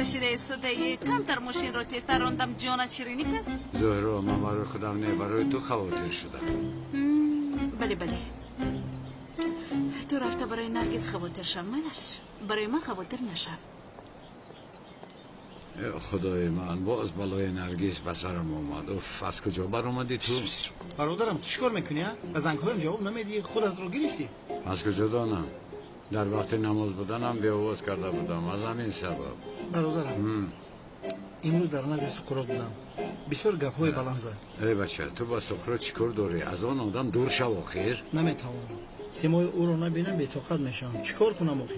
کشیده ایستاده کمتر ماشین را تیزتر راندم جانت شیرینی کرد. زهرا من برای خودم نه برای تو خواطر شدم. بله بله، تو رفته برای نرگس خواطر شم. منش برای من خواطر نشم. خدای من باز بالای نرگس به سرم اومد. اوف، از کجا بر اومدی تو؟ برادرم تو چیکار میکنی؟ از زنگ‌هایم جواب نمیدی، خودت رو گرفتی. از کجا دانم؟ در وقت نماز بودنم بی‌آواز کرده بودم، از همین سبب. برادرم امروز در نزد سقراط بودم، بسیار گپ‌های بلند زد. ای بچه تو با سقراط چیکار داری؟ از آن آدم دور شو آخر. نمیتوانم، سیمای او رو نبینم بی‌طاقت میشم. چیکار کنم آخر؟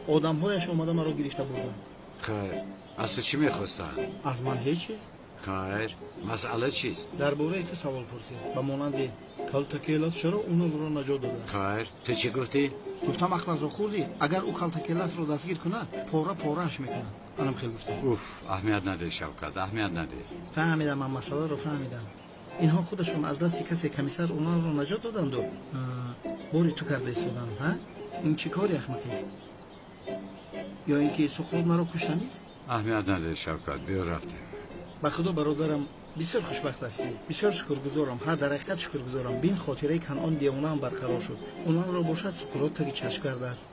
آدم‌هایش اومده مرا گرفته بردن. خیر، از تو چی میخواستن؟ از من هیچ چیز. خیر، مسئله چیست؟ درباره تو سوال پرسید. با مانند کالتاکیلاس چرا اونو رو نجات داده؟ خیر، تو چی گفتی؟ گفتم اخلاص رو خوردی. اگر او کالتاکیلاس رو دستگیر کنه پاره پارهش میکنه. منم خیلی گفتم. اوف، اهمیت نده شوکت، اهمیت نده. فهمیدم، من مسئله رو فهمیدم. اینها خودشون از دست کسی کمیسر اونا رو نجات دادند و بوری تو کرده ایستادن. ها؟ این چی کاری احمقی است؟ یا اینکه سقراط مرا کشته نیست؟ اهمیت نده شوکت، بیا رفتیم. به خدا برادرم بسیار خوشبخت هستی، بسیار شکرگزارم. ها، در حقیقت شکرگزارم. بین خاطره کنعان دیوانه هم برقرار شد. اونان را باشد سقراط تگی چشم کرده است.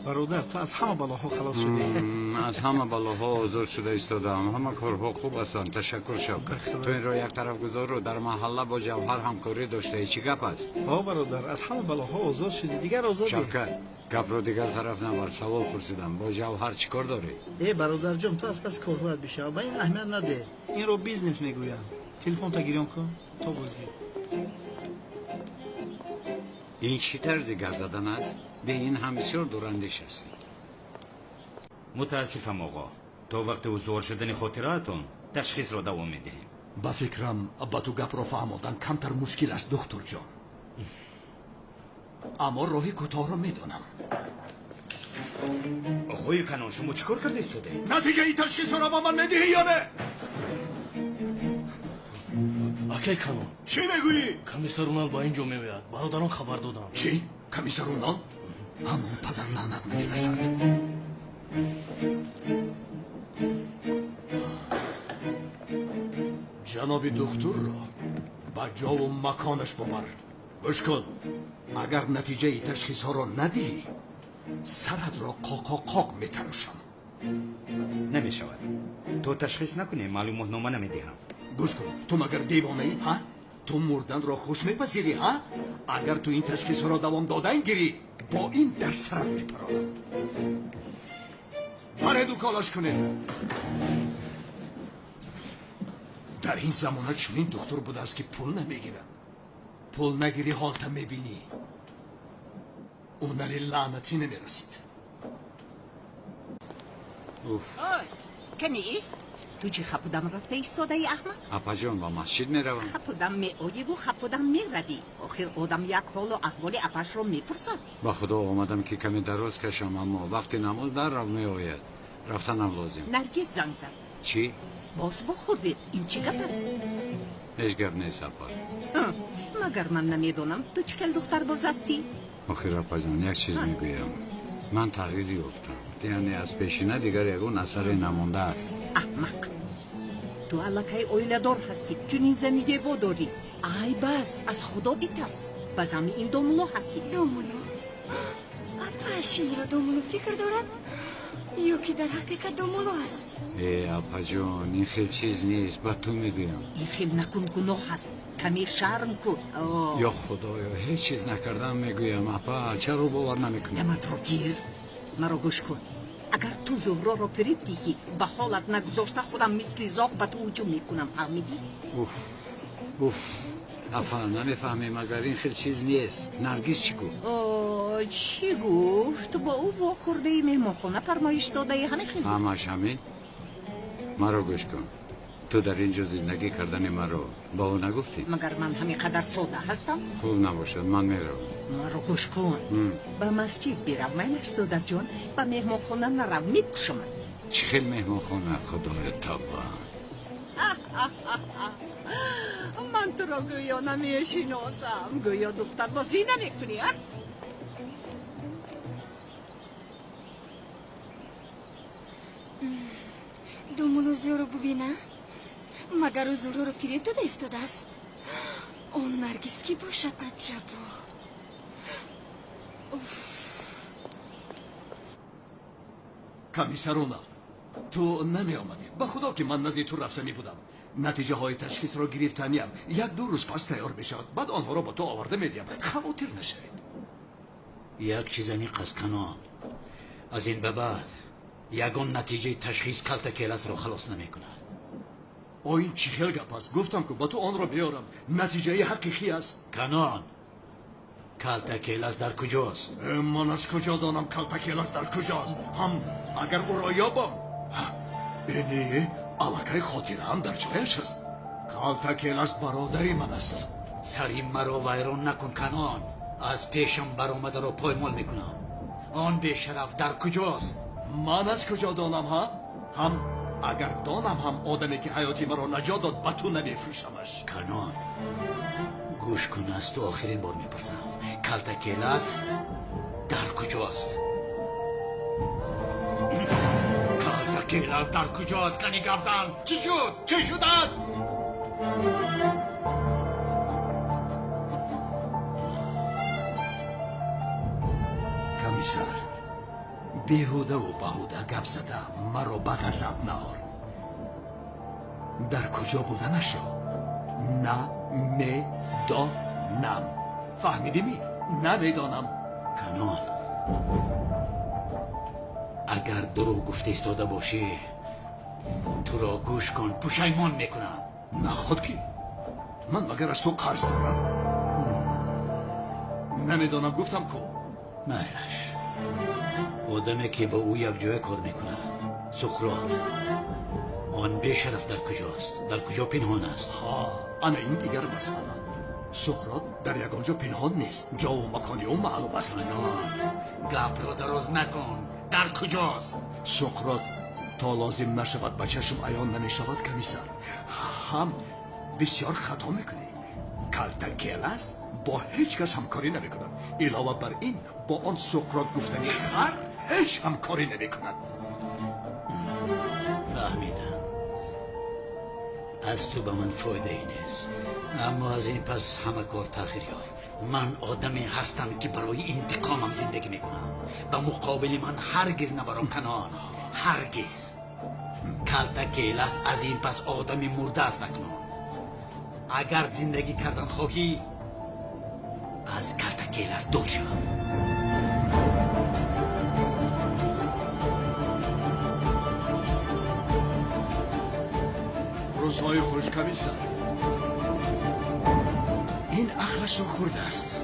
برادر تو از همه بلاها خلاص شدی. از همه بلاها آزاد شده ایستادم. همه کارها خوب هستند. تشکر شوکت. تو این را یک طرف گذار و در محله با جوهر همکاری داشته ای. چی گپ است؟ ها برادر، از همه بلاها آزاد شدی، دیگر آزادی. شوکت گپ رو دیگر طرف نبر. سوال پرسیدم با جوهر چی کار داری؟ ای برادر جان، تو از پس کارهایت بشه و این اهمیت نده. این رو بیزنس میگویم. تلفن تا گیران کن تا بازی. این چی طرز گپ زدن است؟ به این هم بسیار دوراندیش هستی. متاسفم آقا، تا وقت حضور شدن خاطراتون تشخیص را دوام میدهیم. با فکرم با تو گپ را فهماندن کمتر مشکل است دکتر جان. اما راه کوتاه را میدونم. آقای کنان شما چیکار کرده ایستاده؟ نتیجه این تشخیص را با من میدهی یا نه؟ اکی کنان چی میگویی؟ کمیسر اونال با اینجا میوید. برادران خبر دادم. چی؟ کمیسر اونال؟ همون پدر لعنت میرسد. جناب دکتر را با جا و مکانش ببر. گوش کن، اگر نتیجه تشخیص ها را ندهی سرت را قاق میتراشم. نمیشود. تو تشخیص نکنی معلومات نامه نمیدهم. گوش کن، تو مگر دیوانه ای؟ ها؟ تو مردن را خوش میپذیری؟ ها؟ اگر تو این تشخیص را دوام دادن گیری با این در سرت میپرانم. برای دو کالاش کنه. در این زمانه چنین دکتر بوده است که پول نمیگیره. پول نگیری حالتا میبینی اونری لعنتی نمیرسید. اوی کنیست؟ تو چی خپودم رفته ایستاده ای احمد؟ اپا جان با مسجد میروم. خپودم میآیی و خپودم میروی. آخر آدم یک حال و احوال اپش رو میپرسد. با خدا آمدم که کمی دراز کشم اما وقتی نماز در رو میآید رفتنم لازم. نرگس زنگ زد. چی؟ باز بخورده. این چی گپ است؟ هیچ گپ نیست اپا. مگر من نمیدونم تو چکل دختر باز هستی؟ آخر اپا جان یک چیز میگویم. من تغییری افتم. یعنی از پیشینه دیگر یکون اثر نمانده است. احمق، تو علاقه اویله دار هستی. چون زنی زیبا داری. ای بس از خدا بیترس. بزمی این دومولو هستی. دومولو؟ اپا اشین را دومولو فکر دارد؟ یا که در حقیقت دومولو است؟ ای اپا جان این خیلی چیز نیست. با تو میگویم این خیلی نکن گناه هست. کمی شرم کن. یا خدایا هیچ چیز نکردم میگویم. اپا چرا باور نمیکنی؟ دمت رو گیر. مرا گوش کن. اگر تو زهرا رو فریب دیدی به حالت نگذاشته خودم مثل زاغ به تو هجوم میکنم. فهمیدی؟ اوف اپا نمیفهمی مگر این خیلی چیز نیست. نرگس چی گفت؟ چی گفت؟ با او واخورده ای مهمانخانه فرمایش داده همه خیلی همش همین؟ مرا گوش کن. تو در اینجا زندگی کردن مرا با او نگفتی؟ مگر من همین قدر ساده هستم؟ خوب نباشد من میرم. مرا گوش کن. به مسجد بیرم منش دادر جان. به مهمانخانه نرم میکشم. چه خیلی مهمانخانه خدای تبا. من تو را گویا نمیشناسم. گویا دختر بازی نمیکنی. دومولو زیو رو ببینه؟ مگر او زورو رو فریب داده ایستاده است؟ اون نرگس کی باشد عجبا. کمیسرونا تو نمی آمدی. به خدا که من نزد تو رفتنی بودم. نتیجه های تشخیص را گرفتنیم. یک دو روز پس تیار بشود. بعد آنها را با تو آورده میدیم. خواطر نشوید. یک چیزنی قصد کنم. از این به بعد یگان نتیجه تشخیص کلت کیلاس را خلاص نمی کند. این چی خیل گپ است؟ گفتم که با تو آن را بیارم. نتیجه حقیقی است. کنان کلت کیلاس در کجاست؟ من از کجا دانم کلت کیلاس در کجاست؟ هم اگر او را یابم اینه علاقه خاطره هم در جایش است. کلت کیلاس برادری من است. سری مرا ویران نکن کنان. از پیشم برآمده را پایمال میکنم. آن بیشرف در کجاست؟ من از کجا دانم ها؟ هم اگر دانم هم آدمی که حیاتی مرا نجات داد به تو نمیفروشمش. کنان گوش کن از تو آخرین بار میپرسم. کلت کیلاس در کجاست؟ کلت کیلاس در کجاست؟ کنی گبزن چی شد؟ چی شدن؟ کمیسر بیهوده و بهوده گپ زده مرا به غضب نهار. در کجا بودنش را نمیدانم. فهمیدی؟ نمیدانم. کنان اگر دروغ گفته ایستاده باشی تو را گوش کن پشیمان میکنم. نه خود کی؟ من مگر از تو قرض دارم؟ نمیدانم گفتم کو. میلش آدمی که با او یک جای کار میکند سقراط آن بیشرف در کجاست؟ در کجا پنهان است؟ انا این دیگر مسئله. سقراط در یگانجا پنهان نیست. جا و مکانی او معلوم است. گپ را دراز نکن. در کجاست؟ سقراط تا لازم نشود به چشم عیان نمیشود کمیسر. هم بسیار خطا میکنی. کالتاکیلاس با هیچ کس همکاری نمیکند. علاوه بر این با آن سقراط گفتنی خر هیچ همکاری نمیکند. فهمیدم. از تو به من فایده ای نیست. اما از این پس همه کار تأخیر یافت. من آدمی هستم که برای انتقامم زندگی میکنم. به مقابل من هرگز نبرم کنار. هرگز. کالتاکیلاس از این پس آدمی مرده است نکنم. اگر زندگی کردن خواهی از کالتاکیلاس دور شو. روزهای خوش کمیسر. این اخرش رو خورده است.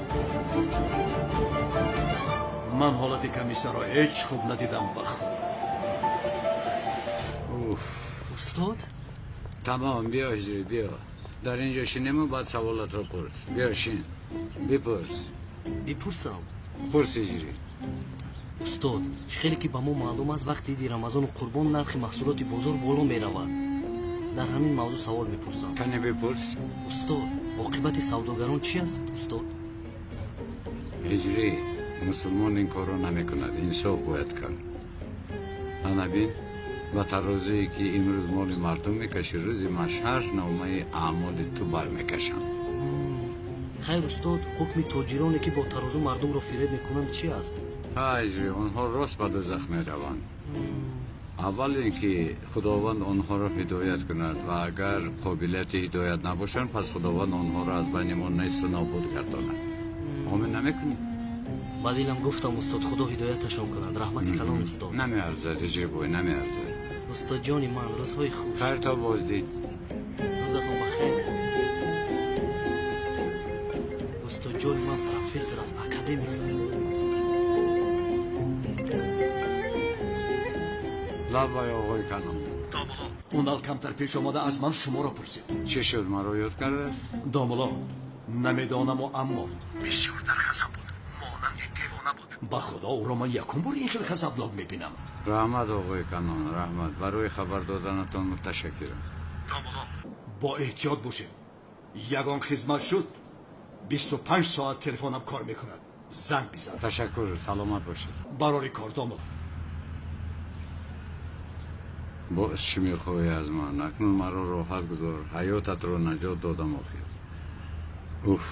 من حالت کمیسر را هیچ خوب ندیدم بخدا. استاد؟ تمام بیا هجری بیا. در اینجا شینیم و بعد سوالات رو پرس. بیا شین. بپرس. بپرسم. پرس هجری. استاد خیلی که با ما معلوم است وقتی دی رمضان و قربان نرخ محصولات بازار بالا می رود. در همین موضوع سوال میپرسم. کنی بپرس. استاد عاقبت سوداگران چی است استاد؟ هجری مسلمان این کار رو نمیکند. انصاف باید کرد. انا بین و تا روزی که امروز مال مردم میکشی روزی مشهر نامه اعمال تو برمیکشن. خیر استاد حکم تاجرانی که با ترازو مردم را فریب میکنند چی است؟ هجری آنها راست به دوزخ میروند. اول اینکه خداوند آنها را هدایت کند و اگر قابلیت هدایت نباشند پس خداوند آنها را از بین ما نیست و نابود گرداند. آمین نمیکنی؟ بدیلم گفتم استاد خدا هدایتشان کند. رحمت کلام استاد. نمیارزد هجری بوی نمیارزد. استاد جانی من روزهای خوش. خیر تا بازدید. روزتون بخیر. استاد جانی من پروفسور از اکادمی است. لبای آقای کنم. داملا اونال کمتر پیش آمده از من شما را پرسید. چه شد مرا یاد کرده است؟ داملا نمیدانم و اما بسیار در خزم بود. مانند دیوانه بود. به خدا او را من یکم بار این خیلی خزبلاک میبینم. رحمت آقای کنان رحمت. برای خبر دادنتان متشکرم. داملا با احتیاط باشید. یگان خدمت شد 25 ساعت تلفنم کار میکند. زنگ بزن. تشکر سلامت باشید. برای کار داملا. باز چی میخواهی از من؟ اکنون مرا راحت گذار. حیاتت رو نجات دادم آخر.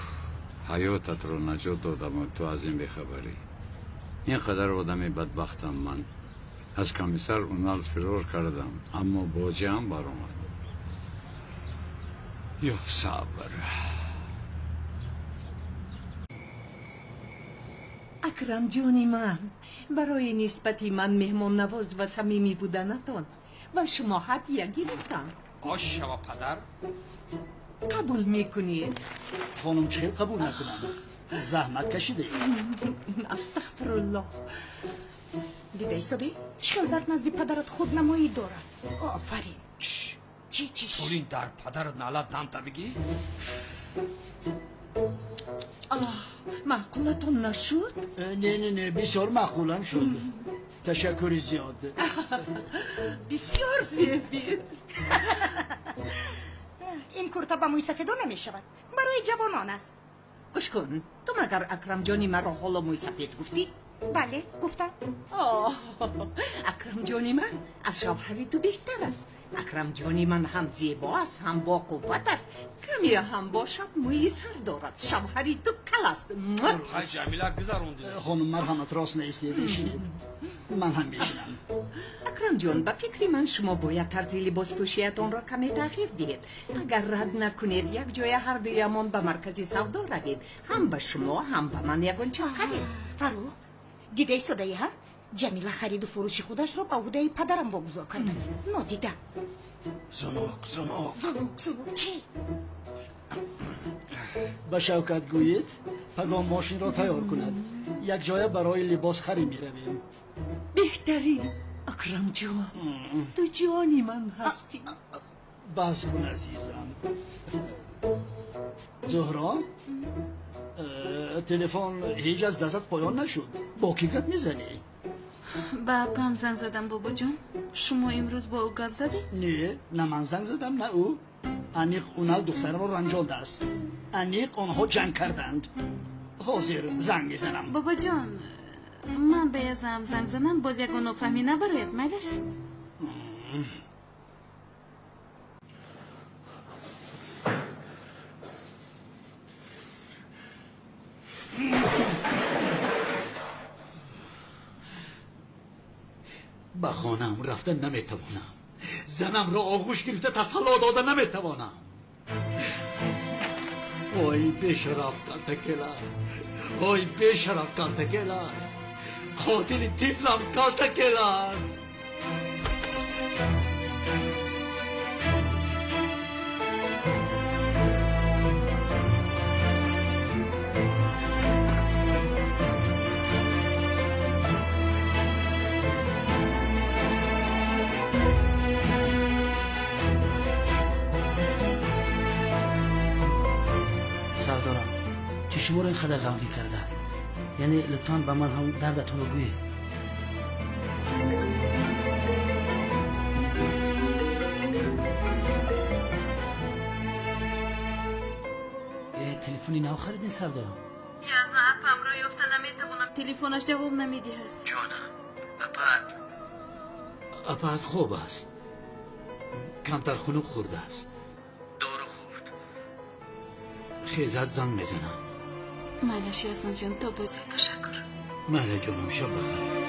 حیاتت رو نجات دادم و تو از این بخبری. اینقدر آدمی بدبختم من. از کمیسر اونال فرار کردم اما باجه هم برآمد. یا صبر. اکرم جانی من برای نسبتی من مهمان نواز و صمیمی بودنتان و شما هدیه گرفتم. آش شما پدر قبول میکنید؟ خانم چه قبول نکنم. زحمت کشیده. استغفرالله. دیده ایستادی؟ چخیل در نزد پدرت خود نمایی دارد. آفرین. چی؟ این در پدرت نالت نامتا بگی؟ معقولتون نشد؟ نه بسیار معقولم شد. تشکر زیاد. بسیار زیادید. این کرتا با موی سفیدو نمی شود. برای جوانان است. گوش کن تو مگر اکرم جانی مرا حالا موی سفید گفتی؟ بله گفتم. اکرم جانی من از شوهری تو بهتر است. اکرم جانی من هم زیبا است هم با قوت است. کمی هم باشد موی سر دارد. شوهری تو کل است. های جمیله گذاروندی. خانم مرحمت راست نیستی بشینید. من هم بشینم. اکرم جان به فکری من شما باید طرز لباس پوشیتان را کمی تغییر دهید. اگر رد نکنید یک جای هر دویمان به مرکز سودا روید. هم به شما هم به من یگان چیز خرید. فاروق دیده ایستاده ها؟ جمیله خرید و فروش خودش رو به عهده پدرم واگذار کرده. نادیدم. زنوک چی؟ به شوکت گویید پگام ماشین را تیار کند. یک جای برای لباس خری می رویم. بهترین. اکرم جان تو جانی من هستی. بس کن عزیزم. زهرا تلفن هیچ از دستت پایان نشد. با کی گپ میزنی؟ با اپام زنگ زدم بابا جان. شما امروز با او گپ زدید؟ نه من زنگ زدم نه او. انیق اونال دختر رو رنجانده است. انیق آنها جنگ کردند. حاضر زنگ میزنم. بابا جان من به ازم زنگ زنم باز یک نفهمی نبراید میلش. به خانم رفتن نمیتوانم. زنم را آغوش گرفته تسلا دادن نمیتوانم. وای بیشرف کارتکلاس، وای بیشرف کارتکلاس، قاتل طفلم کارتکلاس. شما رو اینقدر غمگین کرده است. یعنی لطفاً به من هم دردتون رو بگویید. یه تلفنی نو خریدین سردارم؟ یازده اپم رو یافته نمیتونم تلفنش جواب نمیدهد. جانم اپت خوب است. کمتر خنک خورده است. دارو خورد. خیزت زنگ میزنم. مالش یاسن جان تو بازی تشکر. ماله جانم شب بخیر.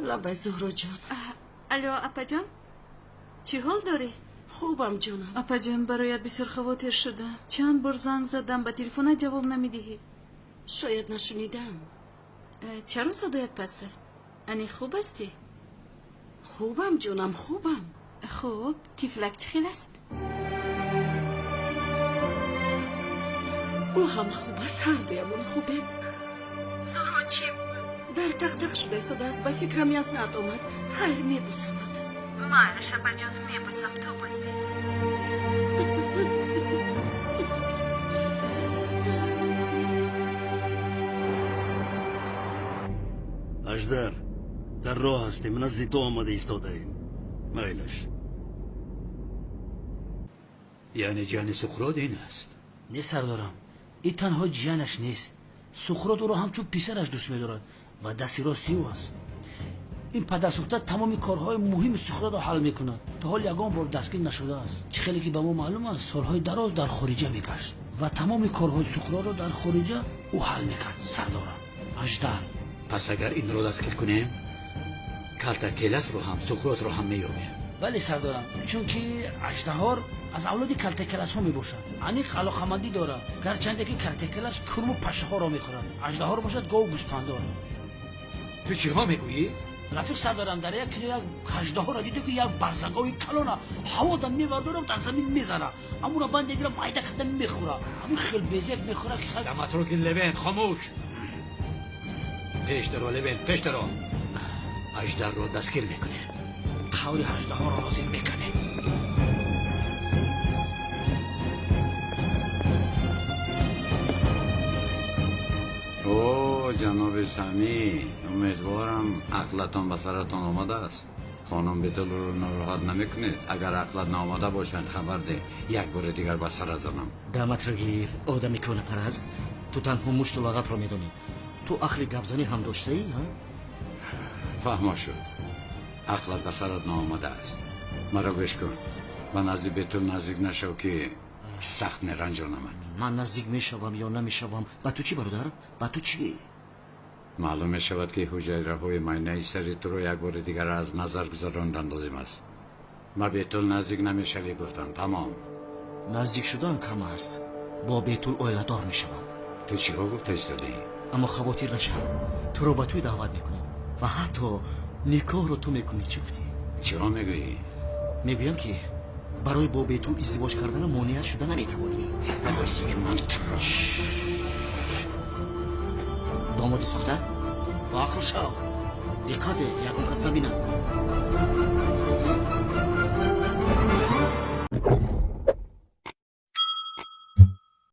لبای زهرا جان. الو اپا جان چی حال داری؟ خوبم جانم. اپا جان برایت بسیار خواطر شدم. چند بار زنگ زدم به تلفن جواب نمیدهی. شاید نشنیدم. چرا صدایت پست است؟ انی خوب هستی؟ خوبم جانم خوبم. خوب تیفلک چه خیل است؟ او هم خوب است. هر دویمون خوبیم. زهرا چی؟ در تق شده است و دست به فکرم یزنت آمد. خیر میبوسمت. مالش اپا جان میبوسم تو بستید. اجدر در راه هستیم. نزد تو آمده ایستاده ایم. میلش یعنی جان سقراط این است؟ نه سردارم این تنها جانش نیست. سقراط او را همچون پسرش دوست می‌دارد و دستی راستی او است. این پدرسوخته تمام کارهای مهم سقراط را حل می‌کند. تا حال یگان بار دستگیر نشده است. چه خیلی که به ما معلوم است سالهای دراز در خارجه می‌گشت و تمام کارهای سقراط را در خارجه او حل می‌کرد. سردارم اجدر پس اگر این را دستگیر کنیم کالتاکلاس رو هم سقراط رو هم می‌یابیم. بله سردارم چون که اژدهار از اولاد کالتاکلاس ها میباشد. انیق علاقمندی دارد گرچنده که کالتاکلاس کرم و پشه ها را میخورد. اژدهار باشد گاو و گوسپندار. تو چی ها میگویی؟ رفیق سردارم در یک اژدها را دیده که یک برزگاهی کلانه هوا دم میبرداره و در زمین میزنه. امون را بند میگیره مایده کردن میخوره. همین خیل بیزیک میخوره که خیل دمت رو که لبین خاموش. پیش درو لبین پیش درو. اژدر رو دستگیر میکنه. قول اژدها را حاضر میکنه. او جناب سمی امیدوارم عقلتان به سرتان آمده است. خانم بیتل رو ناراحت نمیکنید. اگر عقلت نآمده باشند خبر ده یک بار دیگر به سر زنم. دمت را گیر آدمی کونه پرست. تو تنها مشت و لغت را میدونی. تو اخلی گپزنی هم داشته ای؟ فهمه شد. عقلت به سرت نآمده است. مرا گوش کن. به نزد بیتل نزدیک نشو که سخت نرنجانم. من نزدیک میشوم یا نمیشوم با تو چی برادر؟ با تو چی؟ معلوم میشود که حجره های ماینه سری تو رو یک بار دیگر از نظر گذراندن لازم است. ما بیتول نزدیک نمیشوی گفتم. تمام. نزدیک شدن کم است. با بیتول اویلدار میشوم. تو چی ها گفته ایستادی؟ اما خواطر نشو. تو رو با توی دعوت میکنم و حتی نکاح رو تو میکنی. چی گفتی؟ چی ها میگویی؟ میگویم که برای با بیتول ازدواج کردن مانع شده نمیتوانی. دامادی ساخته؟ با آخر شو. دقت یکم کس نبینه.